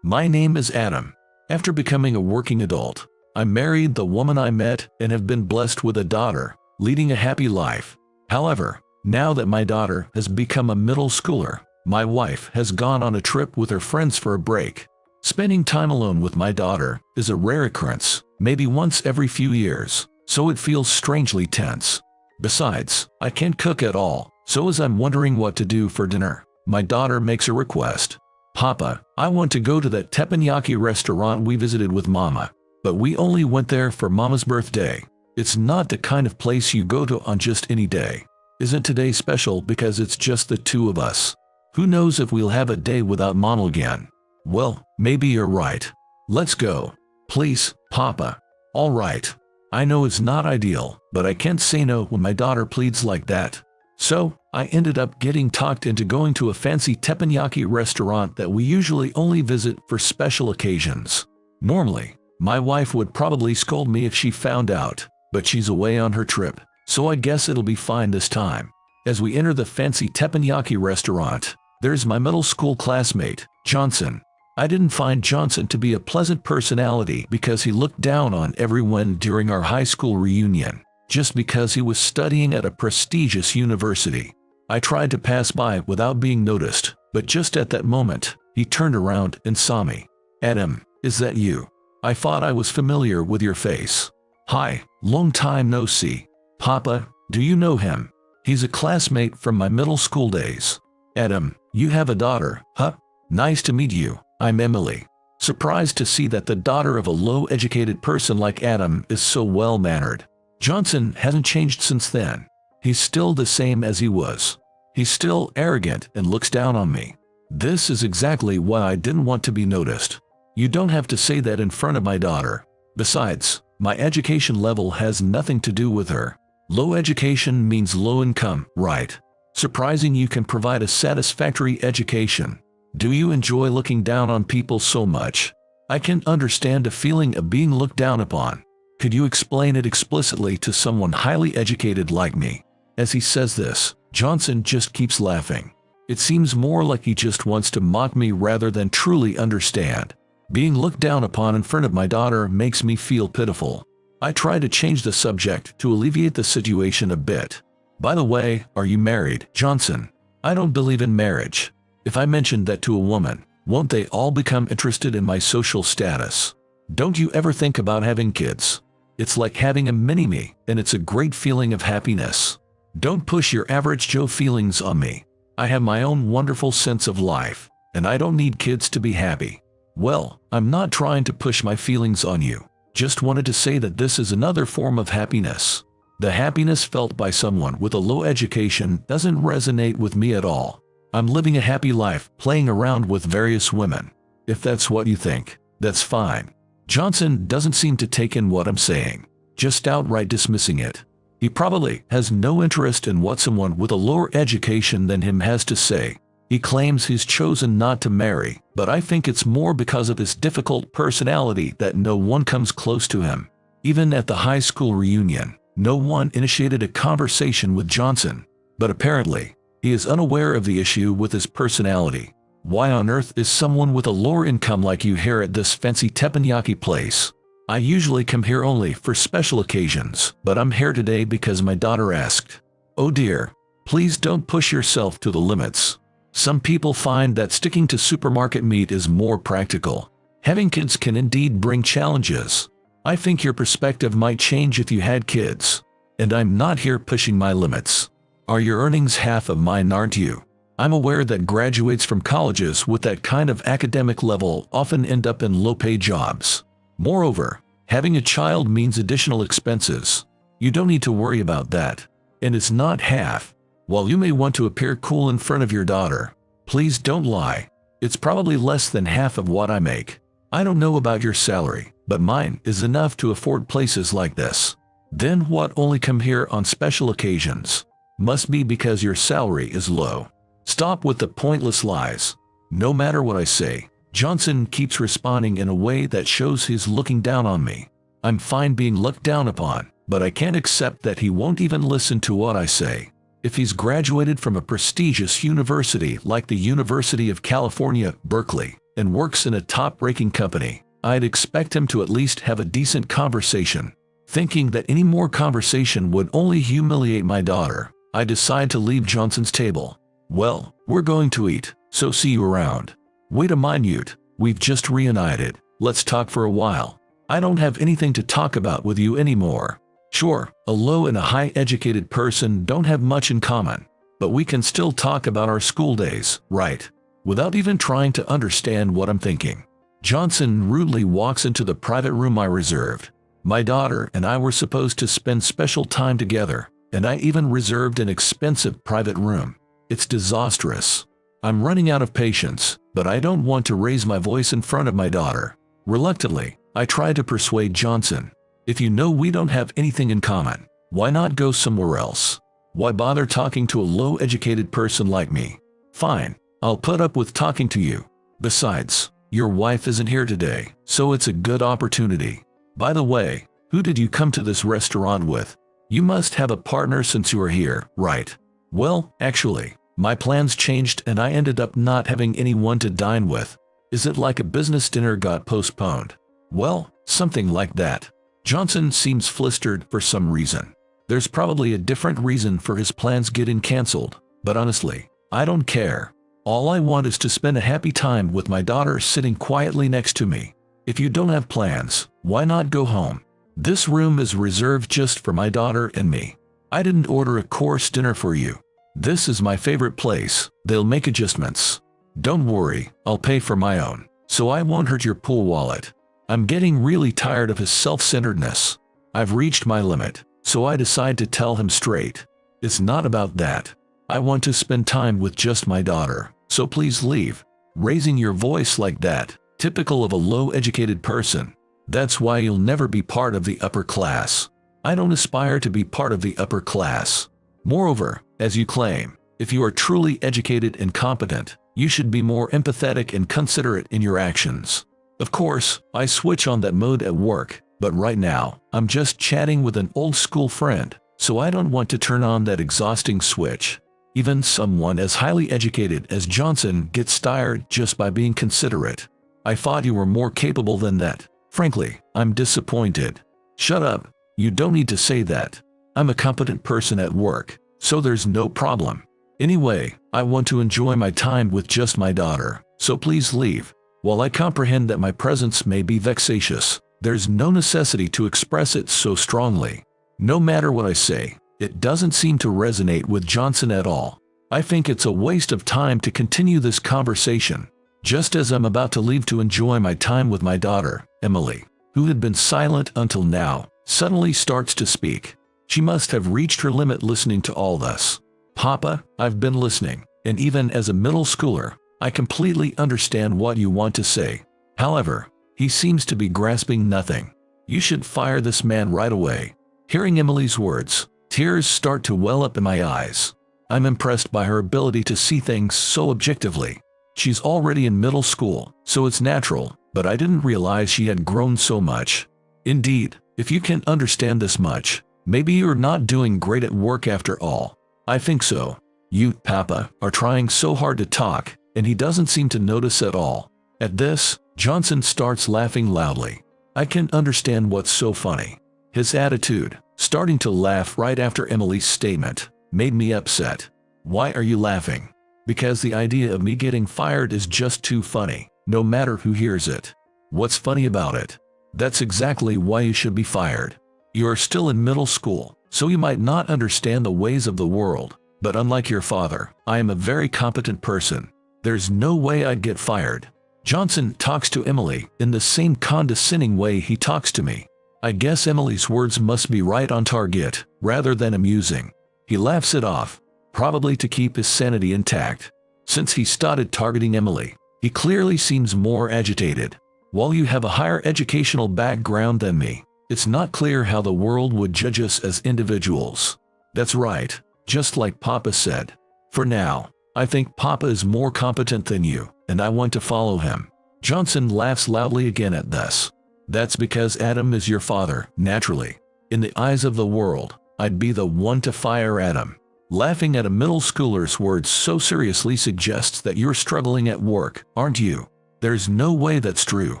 My name is Adam. After becoming a working adult, I married the woman I met and have been blessed with a daughter, leading a happy life. However, now that my daughter has become a middle schooler, my wife has gone on a trip with her friends for a break. Spending time alone with my daughter is a rare occurrence, maybe once every few years, so it feels strangely tense. Besides, I can't cook at all, so as I'm wondering what to do for dinner, my daughter makes a request. Papa, I want to go to that teppanyaki restaurant we visited with Mama, but we only went there for Mama's birthday. It's not the kind of place you go to on just any day. Isn't today special because it's just the two of us? Who knows if we'll have a day without Mama again? Well, maybe you're right. Let's go. Please, Papa. All right. I know it's not ideal, but I can't say no when my daughter pleads like that. So, I ended up getting talked into going to a fancy teppanyaki restaurant that we usually only visit for special occasions. Normally, my wife would probably scold me if she found out, but she's away on her trip, so I guess it'll be fine this time. As we enter the fancy teppanyaki restaurant, there's my middle school classmate, Johnson. I didn't find Johnson to be a pleasant personality because he looked down on everyone during our high school reunion, just because he was studying at a prestigious university. I tried to pass by without being noticed, but just at that moment, he turned around and saw me. Adam, is that you? I thought I was familiar with your face. Hi, long time no see. Papa, do you know him? He's a classmate from my middle school days. Adam, you have a daughter, huh? Nice to meet you. I'm Emily. Surprised to see that the daughter of a low-educated person like Adam is so well-mannered. Johnson hasn't changed since then. He's still the same as he was. He's still arrogant and looks down on me. This is exactly why I didn't want to be noticed. You don't have to say that in front of my daughter. Besides, my education level has nothing to do with her. Low education means low income, right? Surprising you can provide a satisfactory education. Do you enjoy looking down on people so much? I can understand a feeling of being looked down upon. Could you explain it explicitly to someone highly educated like me? As he says this, Johnson just keeps laughing. It seems more like he just wants to mock me rather than truly understand. Being looked down upon in front of my daughter makes me feel pitiful. I try to change the subject to alleviate the situation a bit. By the way, are you married, Johnson? I don't believe in marriage. If I mention that to a woman, won't they all become interested in my social status? Don't you ever think about having kids? It's like having a mini-me, and it's a great feeling of happiness. Don't push your average Joe feelings on me. I have my own wonderful sense of life, and I don't need kids to be happy. Well, I'm not trying to push my feelings on you. Just wanted to say that this is another form of happiness. The happiness felt by someone with a low education doesn't resonate with me at all. I'm living a happy life playing around with various women. If that's what you think, that's fine. Johnson doesn't seem to take in what I'm saying, just outright dismissing it. He probably has no interest in what someone with a lower education than him has to say. He claims he's chosen not to marry, but I think it's more because of his difficult personality that no one comes close to him. Even at the high school reunion, no one initiated a conversation with Johnson. But apparently, he is unaware of the issue with his personality. Why on earth is someone with a lower income like you here at this fancy teppanyaki place? I usually come here only for special occasions, but I'm here today because my daughter asked. Oh dear, please don't push yourself to the limits. Some people find that sticking to supermarket meat is more practical. Having kids can indeed bring challenges. I think your perspective might change if you had kids. And I'm not here pushing my limits. Are your earnings half of mine, aren't you? I'm aware that graduates from colleges with that kind of academic level often end up in low-paid jobs. Moreover, having a child means additional expenses. You don't need to worry about that. And it's not half. While you may want to appear cool in front of your daughter, please don't lie. It's probably less than half of what I make. I don't know about your salary, but mine is enough to afford places like this. Then what only come here on special occasions? Must be because your salary is low. Stop with the pointless lies. No matter what I say, Johnson keeps responding in a way that shows he's looking down on me. I'm fine being looked down upon, but I can't accept that he won't even listen to what I say. If he's graduated from a prestigious university like the University of California, Berkeley, and works in a top-ranking company, I'd expect him to at least have a decent conversation. Thinking that any more conversation would only humiliate my daughter, I decide to leave Johnson's table. Well, we're going to eat, so see you around. Wait a minute, we've just reunited. Let's talk for a while. I don't have anything to talk about with you anymore. Sure, a low and a high-educated person don't have much in common, but we can still talk about our school days, right? Without even trying to understand what I'm thinking, Johnson rudely walks into the private room I reserved. My daughter and I were supposed to spend special time together, and I even reserved an expensive private room. It's disastrous. I'm running out of patience, but I don't want to raise my voice in front of my daughter. Reluctantly, I try to persuade Johnson. If you know we don't have anything in common, why not go somewhere else? Why bother talking to a low-educated person like me? Fine, I'll put up with talking to you. Besides, your wife isn't here today, so it's a good opportunity. By the way, who did you come to this restaurant with? You must have a partner since you are here, right? Well, actually, my plans changed and I ended up not having anyone to dine with. Is it like a business dinner got postponed? Well, something like that. Johnson seems flustered for some reason. There's probably a different reason for his plans getting cancelled, but honestly, I don't care. All I want is to spend a happy time with my daughter sitting quietly next to me. If you don't have plans, why not go home? This room is reserved just for my daughter and me. I didn't order a course dinner for you. This is my favorite place. They'll make adjustments. Don't worry, I'll pay for my own, so I won't hurt your pool wallet. I'm getting really tired of his self-centeredness. I've reached my limit, so I decide to tell him straight. It's not about that. I want to spend time with just my daughter, so please leave. Raising your voice like that, typical of a low-educated person. That's why you'll never be part of the upper class. I don't aspire to be part of the upper class. Moreover, as you claim, if you are truly educated and competent, you should be more empathetic and considerate in your actions. Of course, I switch on that mode at work, but right now, I'm just chatting with an old school friend, so I don't want to turn on that exhausting switch. Even someone as highly educated as Johnson gets tired just by being considerate. I thought you were more capable than that. Frankly, I'm disappointed. Shut up. You don't need to say that. I'm a competent person at work, so there's no problem. Anyway, I want to enjoy my time with just my daughter, so please leave. While I comprehend that my presence may be vexatious, there's no necessity to express it so strongly. No matter what I say, it doesn't seem to resonate with Johnson at all. I think it's a waste of time to continue this conversation. Just as I'm about to leave to enjoy my time with my daughter, Emily, who had been silent until now, suddenly starts to speak. She must have reached her limit listening to all this. Papa, I've been listening, and even as a middle schooler, I completely understand what you want to say. However, he seems to be grasping nothing. You should fire this man right away. Hearing Emily's words, tears start to well up in my eyes. I'm impressed by her ability to see things so objectively. She's already in middle school, so it's natural, but I didn't realize she had grown so much. Indeed, if you can understand this much, maybe you're not doing great at work after all. I think so. You, Papa, are trying so hard to talk, and he doesn't seem to notice at all. At this, Johnson starts laughing loudly. I can understand what's so funny. His attitude, starting to laugh right after Emily's statement, made me upset. Why are you laughing? Because the idea of me getting fired is just too funny, no matter who hears it. What's funny about it? That's exactly why you should be fired. You are still in middle school, so you might not understand the ways of the world, but unlike your father, I am a very competent person. There's no way I'd get fired. Johnson talks to Emily in the same condescending way he talks to me. I guess Emily's words must be right on target, rather than amusing. He laughs it off, probably to keep his sanity intact. Since he started targeting Emily, he clearly seems more agitated. While you have a higher educational background than me, it's not clear how the world would judge us as individuals. That's right, just like Papa said. For now, I think Papa is more competent than you, and I want to follow him. Johnson laughs loudly again at this. That's because Adam is your father, naturally. In the eyes of the world, I'd be the one to fire at him. Laughing at a middle schooler's words so seriously suggests that you're struggling at work, aren't you? There's no way that's true.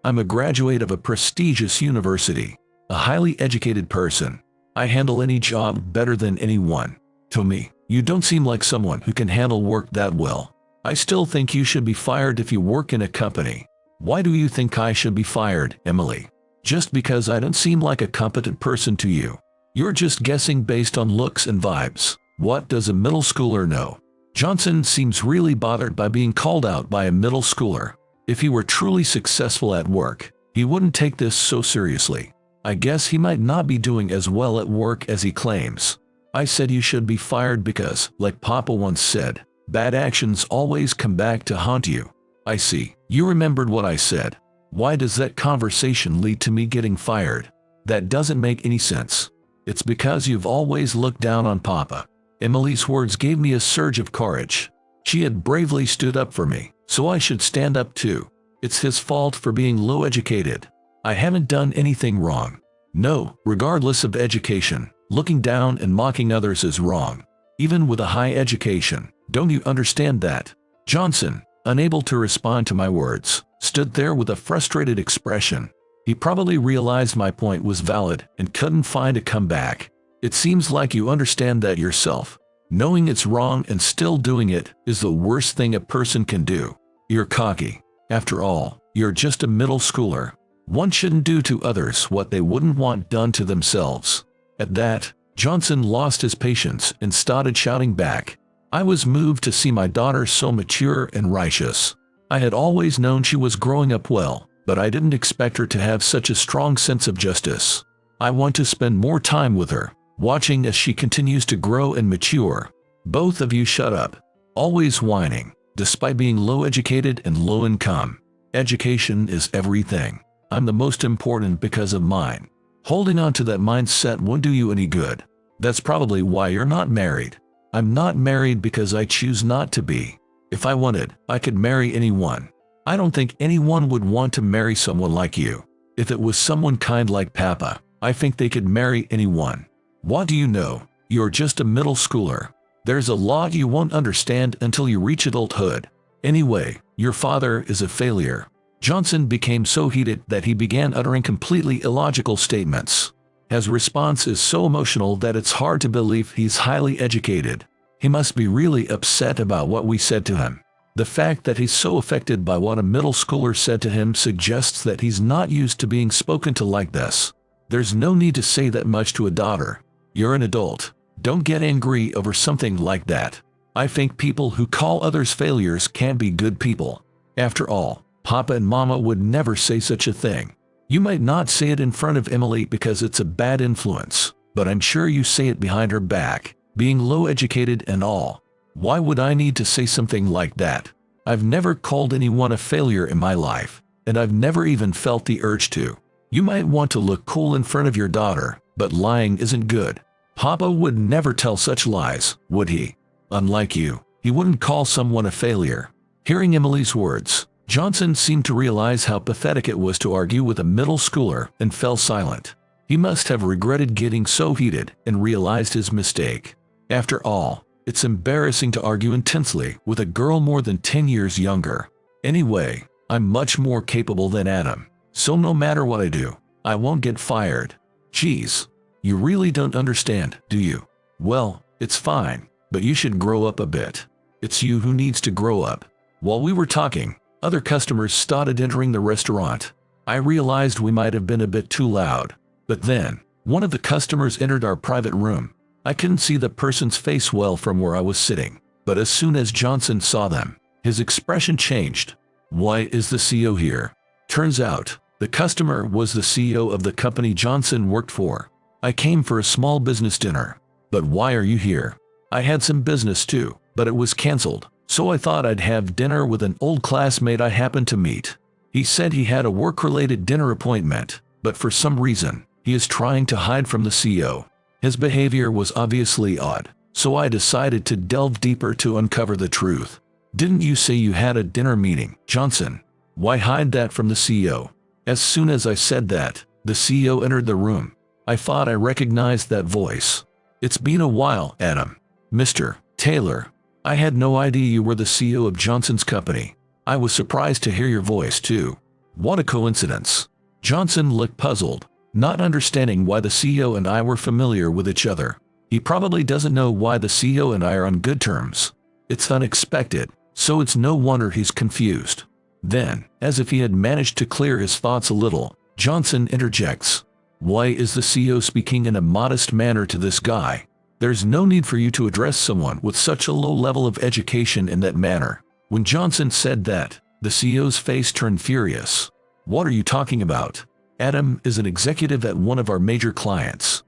I'm a graduate of a prestigious university, a highly educated person. I handle any job better than anyone. To me, you don't seem like someone who can handle work that well. I still think you should be fired if you work in a company. Why do you think I should be fired, Emily? Just because I don't seem like a competent person to you. You're just guessing based on looks and vibes. What does a middle schooler know? Johnson seems really bothered by being called out by a middle schooler. If he were truly successful at work, he wouldn't take this so seriously. I guess he might not be doing as well at work as he claims. I said you should be fired because, like Papa once said, bad actions always come back to haunt you. I see. You remembered what I said. Why does that conversation lead to me getting fired? That doesn't make any sense. It's because you've always looked down on Papa. Emily's words gave me a surge of courage. She had bravely stood up for me, so I should stand up too. It's his fault for being low educated. I haven't done anything wrong. No, regardless of education, looking down and mocking others is wrong. Even with a high education, don't you understand that? Johnson, unable to respond to my words, stood there with a frustrated expression. He probably realized my point was valid and couldn't find a comeback. It seems like you understand that yourself. Knowing it's wrong and still doing it is the worst thing a person can do. You're cocky. After all, you're just a middle schooler. One shouldn't do to others what they wouldn't want done to themselves. At that, Johnson lost his patience and started shouting back. I was moved to see my daughter so mature and righteous. I had always known she was growing up well, but I didn't expect her to have such a strong sense of justice. I want to spend more time with her, watching as she continues to grow and mature. Both of you shut up. Always whining, despite being low educated and low income. Education is everything. I'm the most important because of mine. Holding on to that mindset won't do you any good. That's probably why you're not married. I'm not married because I choose not to be. If I wanted, I could marry anyone. I don't think anyone would want to marry someone like you. If it was someone kind like Papa, I think they could marry anyone. What do you know? You're just a middle schooler. There's a lot you won't understand until you reach adulthood. Anyway, your father is a failure. Johnson became so heated that he began uttering completely illogical statements. His response is so emotional that it's hard to believe he's highly educated. He must be really upset about what we said to him. The fact that he's so affected by what a middle schooler said to him suggests that he's not used to being spoken to like this. There's no need to say that much to a daughter. You're an adult. Don't get angry over something like that. I think people who call others failures can't be good people. After all, Papa and Mama would never say such a thing. You might not say it in front of Emily because it's a bad influence, but I'm sure you say it behind her back, being low educated and all. Why would I need to say something like that? I've never called anyone a failure in my life, and I've never even felt the urge to. You might want to look cool in front of your daughter, but lying isn't good. Papa would never tell such lies, would he? Unlike you, he wouldn't call someone a failure. Hearing Emily's words, Johnson seemed to realize how pathetic it was to argue with a middle schooler and fell silent. He must have regretted getting so heated and realized his mistake. After all, it's embarrassing to argue intensely with a girl more than 10 years younger. Anyway, I'm much more capable than Adam, so no matter what I do, I won't get fired. Geez, you really don't understand, do you? Well, it's fine, but you should grow up a bit. It's you who needs to grow up. While we were talking, other customers started entering the restaurant. I realized we might have been a bit too loud. But then, one of the customers entered our private room. I couldn't see the person's face well from where I was sitting, but as soon as Johnson saw them, his expression changed. Why is the CEO here? Turns out, the customer was the CEO of the company Johnson worked for. I came for a small business dinner. But why are you here? I had some business too, but it was canceled. So I thought I'd have dinner with an old classmate I happened to meet. He said he had a work-related dinner appointment, but for some reason, he is trying to hide from the CEO. His behavior was obviously odd, so I decided to delve deeper to uncover the truth. Didn't you say you had a dinner meeting, Johnson? Why hide that from the CEO? As soon as I said that, the CEO entered the room. I thought I recognized that voice. It's been a while, Adam. Mr. Taylor. I had no idea you were the CEO of Johnson's company. I was surprised to hear your voice, too. What a coincidence. Johnson looked puzzled, not understanding why the CEO and I were familiar with each other. He probably doesn't know why the CEO and I are on good terms. It's unexpected, so it's no wonder he's confused. Then, as if he had managed to clear his thoughts a little, Johnson interjects. Why is the CEO speaking in a modest manner to this guy? There's no need for you to address someone with such a low level of education in that manner. When Johnson said that, the CEO's face turned furious. What are you talking about? Adam is an executive at one of our major clients.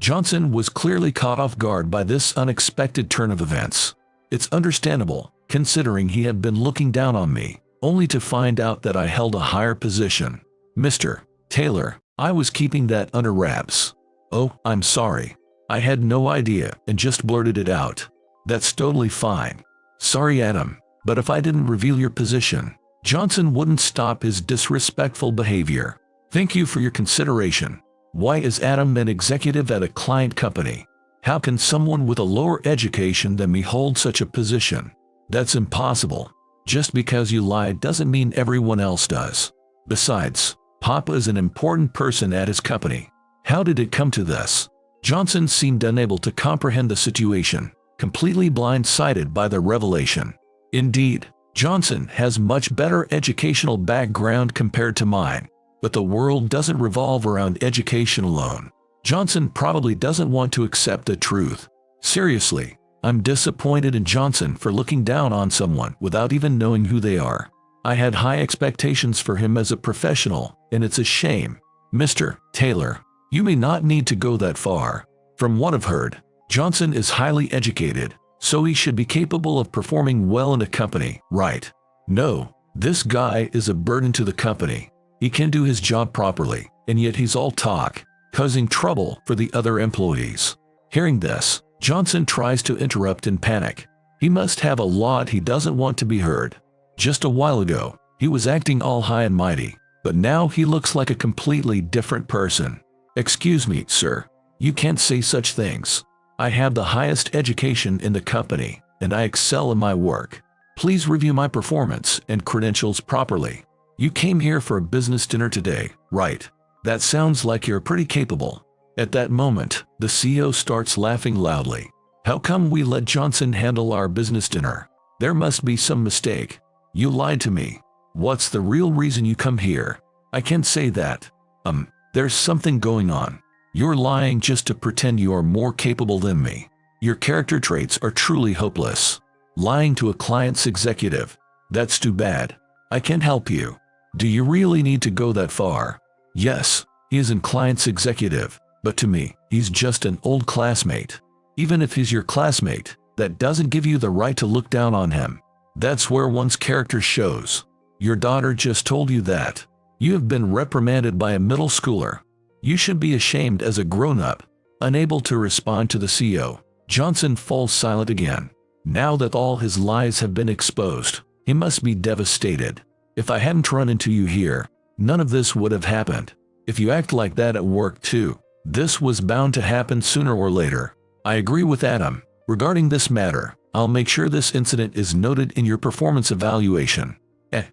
Johnson was clearly caught off guard by this unexpected turn of events. It's understandable, considering he had been looking down on me, only to find out that I held a higher position. Mr. Taylor, I was keeping that under wraps. Oh, I'm sorry. I had no idea and just blurted it out. That's totally fine. Sorry, Adam, but if I didn't reveal your position, Johnson wouldn't stop his disrespectful behavior. Thank you for your consideration. Why is Adam an executive at a client company? How can someone with a lower education than me hold such a position? That's impossible. Just because you lied doesn't mean everyone else does. Besides, Papa is an important person at his company. How did it come to this? Johnson seemed unable to comprehend the situation, completely blindsided by the revelation. Indeed, Johnson has much better educational background compared to mine, but the world doesn't revolve around education alone. Johnson probably doesn't want to accept the truth. Seriously, I'm disappointed in Johnson for looking down on someone without even knowing who they are. I had high expectations for him as a professional, and it's a shame. Mr. Taylor, you may not need to go that far. From what I've heard, Johnson is highly educated, so he should be capable of performing well in a company, right? No, this guy is a burden to the company. He can do his job properly, and yet he's all talk, causing trouble for the other employees. Hearing this, Johnson tries to interrupt in panic. He must have a lot he doesn't want to be heard. Just a while ago, he was acting all high and mighty, but now he looks like a completely different person. Excuse me, sir. You can't say such things. I have the highest education in the company, and I excel in my work. Please review my performance and credentials properly. You came here for a business dinner today, right? That sounds like you're pretty capable. At that moment, the CEO starts laughing loudly. How come we let Johnson handle our business dinner? There must be some mistake. You lied to me. What's the real reason you come here? I can't say that. There's something going on. You're lying just to pretend you are more capable than me. Your character traits are truly hopeless. Lying to a client's executive. That's too bad. I can't help you. Do you really need to go that far? Yes, he is a client's executive, but to me, he's just an old classmate. Even if he's your classmate, that doesn't give you the right to look down on him. That's where one's character shows. Your daughter just told you that. You have been reprimanded by a middle schooler. You should be ashamed as a grown-up. Unable to respond to the CEO, Johnson falls silent again. Now that all his lies have been exposed, he must be devastated. If I hadn't run into you here, none of this would have happened. If you act like that at work too, this was bound to happen sooner or later. I agree with Adam. Regarding this matter, I'll make sure this incident is noted in your performance evaluation.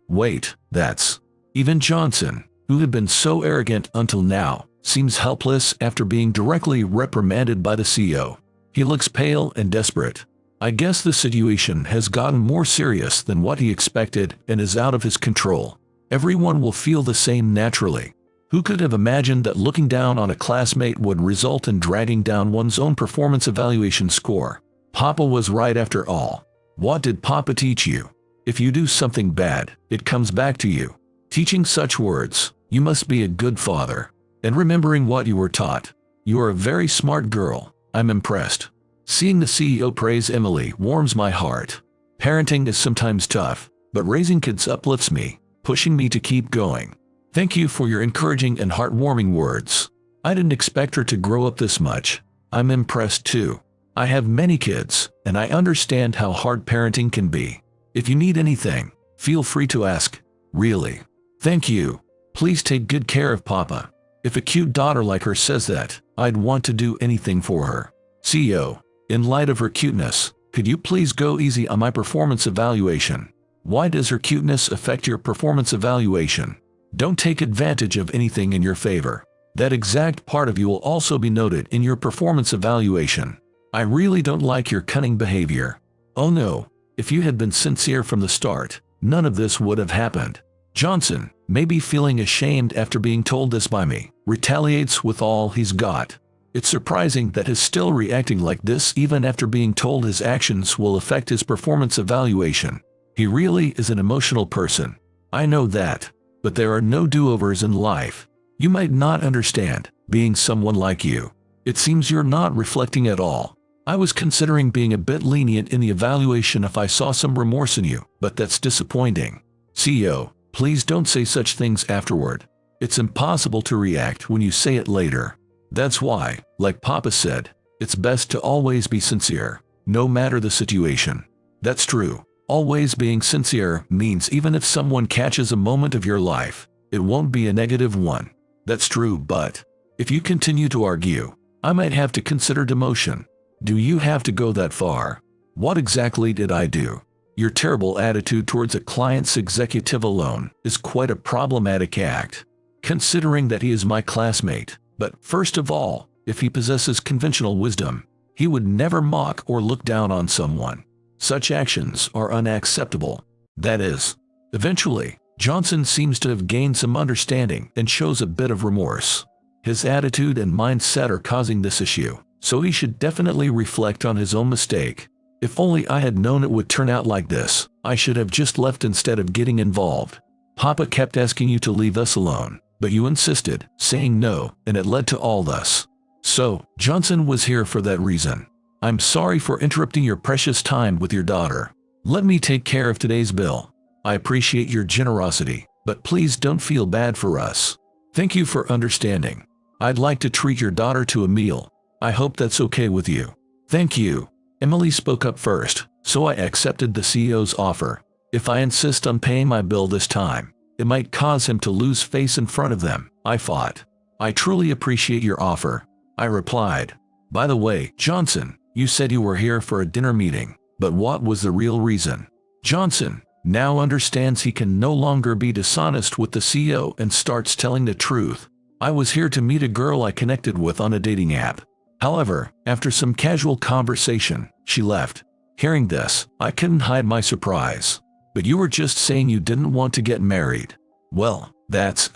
Wait, that's... Even Johnson, who had been so arrogant until now, seems helpless after being directly reprimanded by the CEO. He looks pale and desperate. I guess the situation has gotten more serious than what he expected and is out of his control. Everyone will feel the same naturally. Who could have imagined that looking down on a classmate would result in dragging down one's own performance evaluation score? Papa was right after all. What did Papa teach you? If you do something bad, it comes back to you. Teaching such words, you must be a good father. And remembering what you were taught. You are a very smart girl. I'm impressed. Seeing the CEO praise Emily warms my heart. Parenting is sometimes tough, but raising kids uplifts me, pushing me to keep going. Thank you for your encouraging and heartwarming words. I didn't expect her to grow up this much. I'm impressed too. I have many kids, and I understand how hard parenting can be. If you need anything, feel free to ask. Really. Thank you. Please take good care of Papa. If a cute daughter like her says that, I'd want to do anything for her. CEO, in light of her cuteness, could you please go easy on my performance evaluation? Why does her cuteness affect your performance evaluation? Don't take advantage of anything in your favor. That exact part of you will also be noted in your performance evaluation. I really don't like your cunning behavior. Oh no, if you had been sincere from the start, none of this would have happened. Johnson, maybe feeling ashamed after being told this by me, retaliates with all he's got. It's surprising that he's still reacting like this even after being told his actions will affect his performance evaluation. He really is an emotional person. I know that. But there are no do-overs in life. You might not understand, being someone like you. It seems you're not reflecting at all. I was considering being a bit lenient in the evaluation if I saw some remorse in you, but that's disappointing. CEO, please don't say such things afterward. It's impossible to react when you say it later. That's why, like Papa said, it's best to always be sincere, no matter the situation. That's true. Always being sincere means even if someone catches a moment of your life, it won't be a negative one. That's true, but if you continue to argue, I might have to consider demotion. Do you have to go that far? What exactly did I do? Your terrible attitude towards a client's executive alone is quite a problematic act, considering that he is my classmate. But first of all, if he possesses conventional wisdom, he would never mock or look down on someone. Such actions are unacceptable. That is, eventually, Johnson seems to have gained some understanding and shows a bit of remorse. His attitude and mindset are causing this issue, so he should definitely reflect on his own mistake. If only I had known it would turn out like this, I should have just left instead of getting involved. Papa kept asking you to leave us alone, but you insisted, saying no, and it led to all this. So, Johnson was here for that reason. I'm sorry for interrupting your precious time with your daughter. Let me take care of today's bill. I appreciate your generosity, but please don't feel bad for us. Thank you for understanding. I'd like to treat your daughter to a meal. I hope that's okay with you. Thank you. Emily spoke up first, so I accepted the CEO's offer. If I insist on paying my bill this time, it might cause him to lose face in front of them, I thought. I truly appreciate your offer, I replied. By the way, Johnson, you said you were here for a dinner meeting, but what was the real reason? Johnson now understands he can no longer be dishonest with the CEO and starts telling the truth. I was here to meet a girl I connected with on a dating app. However, after some casual conversation, she left. Hearing this, I couldn't hide my surprise. But you were just saying you didn't want to get married. Well, that's,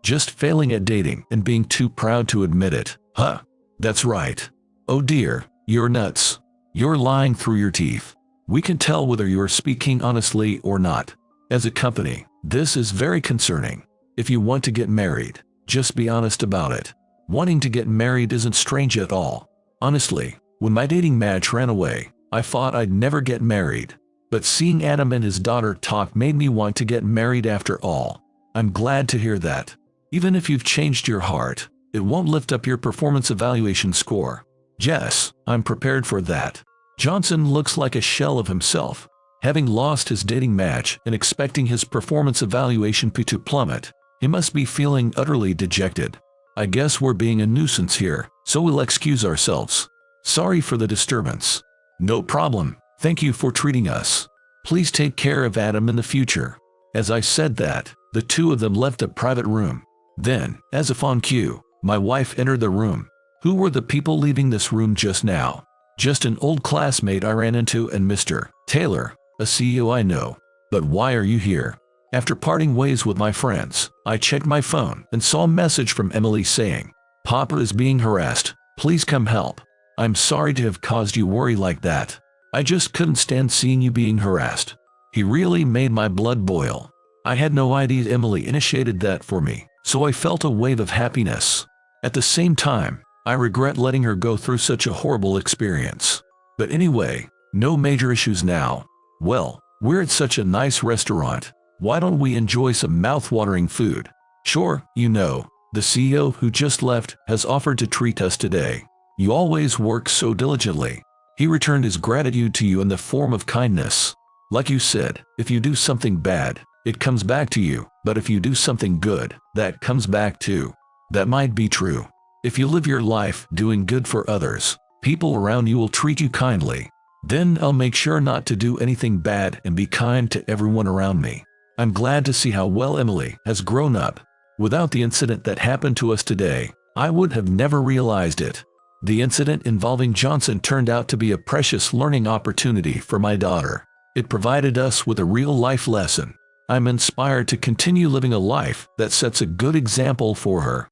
just failing at dating and being too proud to admit it. Huh? That's right. Oh dear, you're nuts. You're lying through your teeth. We can tell whether you're speaking honestly or not. As a company, this is very concerning. If you want to get married, just be honest about it. Wanting to get married isn't strange at all. Honestly, when my dating match ran away, I thought I'd never get married. But seeing Adam and his daughter talk made me want to get married after all. I'm glad to hear that. Even if you've changed your heart, it won't lift up your performance evaluation score. Yes, I'm prepared for that. Johnson looks like a shell of himself. Having lost his dating match and expecting his performance evaluation to plummet, he must be feeling utterly dejected. I guess we're being a nuisance here, so we'll excuse ourselves. Sorry for the disturbance. No problem. Thank you for treating us. Please take care of Adam in the future. As I said that, the two of them left a private room. Then, as if on cue, my wife entered the room. Who were the people leaving this room just now? Just an old classmate I ran into and Mr. Taylor, a CEO I know. But why are you here? After parting ways with my friends, I checked my phone and saw a message from Emily saying, Papa is being harassed. Please come help. I'm sorry to have caused you worry like that. I just couldn't stand seeing you being harassed. He really made my blood boil. I had no idea Emily initiated that for me, so I felt a wave of happiness. At the same time, I regret letting her go through such a horrible experience. But anyway, no major issues now. Well, we're at such a nice restaurant. Why don't we enjoy some mouth-watering food? Sure, you know, the CEO who just left has offered to treat us today. You always work so diligently. He returned his gratitude to you in the form of kindness. Like you said, if you do something bad, it comes back to you, but if you do something good, that comes back too. That might be true. If you live your life doing good for others, people around you will treat you kindly. Then I'll make sure not to do anything bad and be kind to everyone around me. I'm glad to see how well Emily has grown up. Without the incident that happened to us today, I would have never realized it. The incident involving Johnson turned out to be a precious learning opportunity for my daughter. It provided us with a real-life lesson. I'm inspired to continue living a life that sets a good example for her.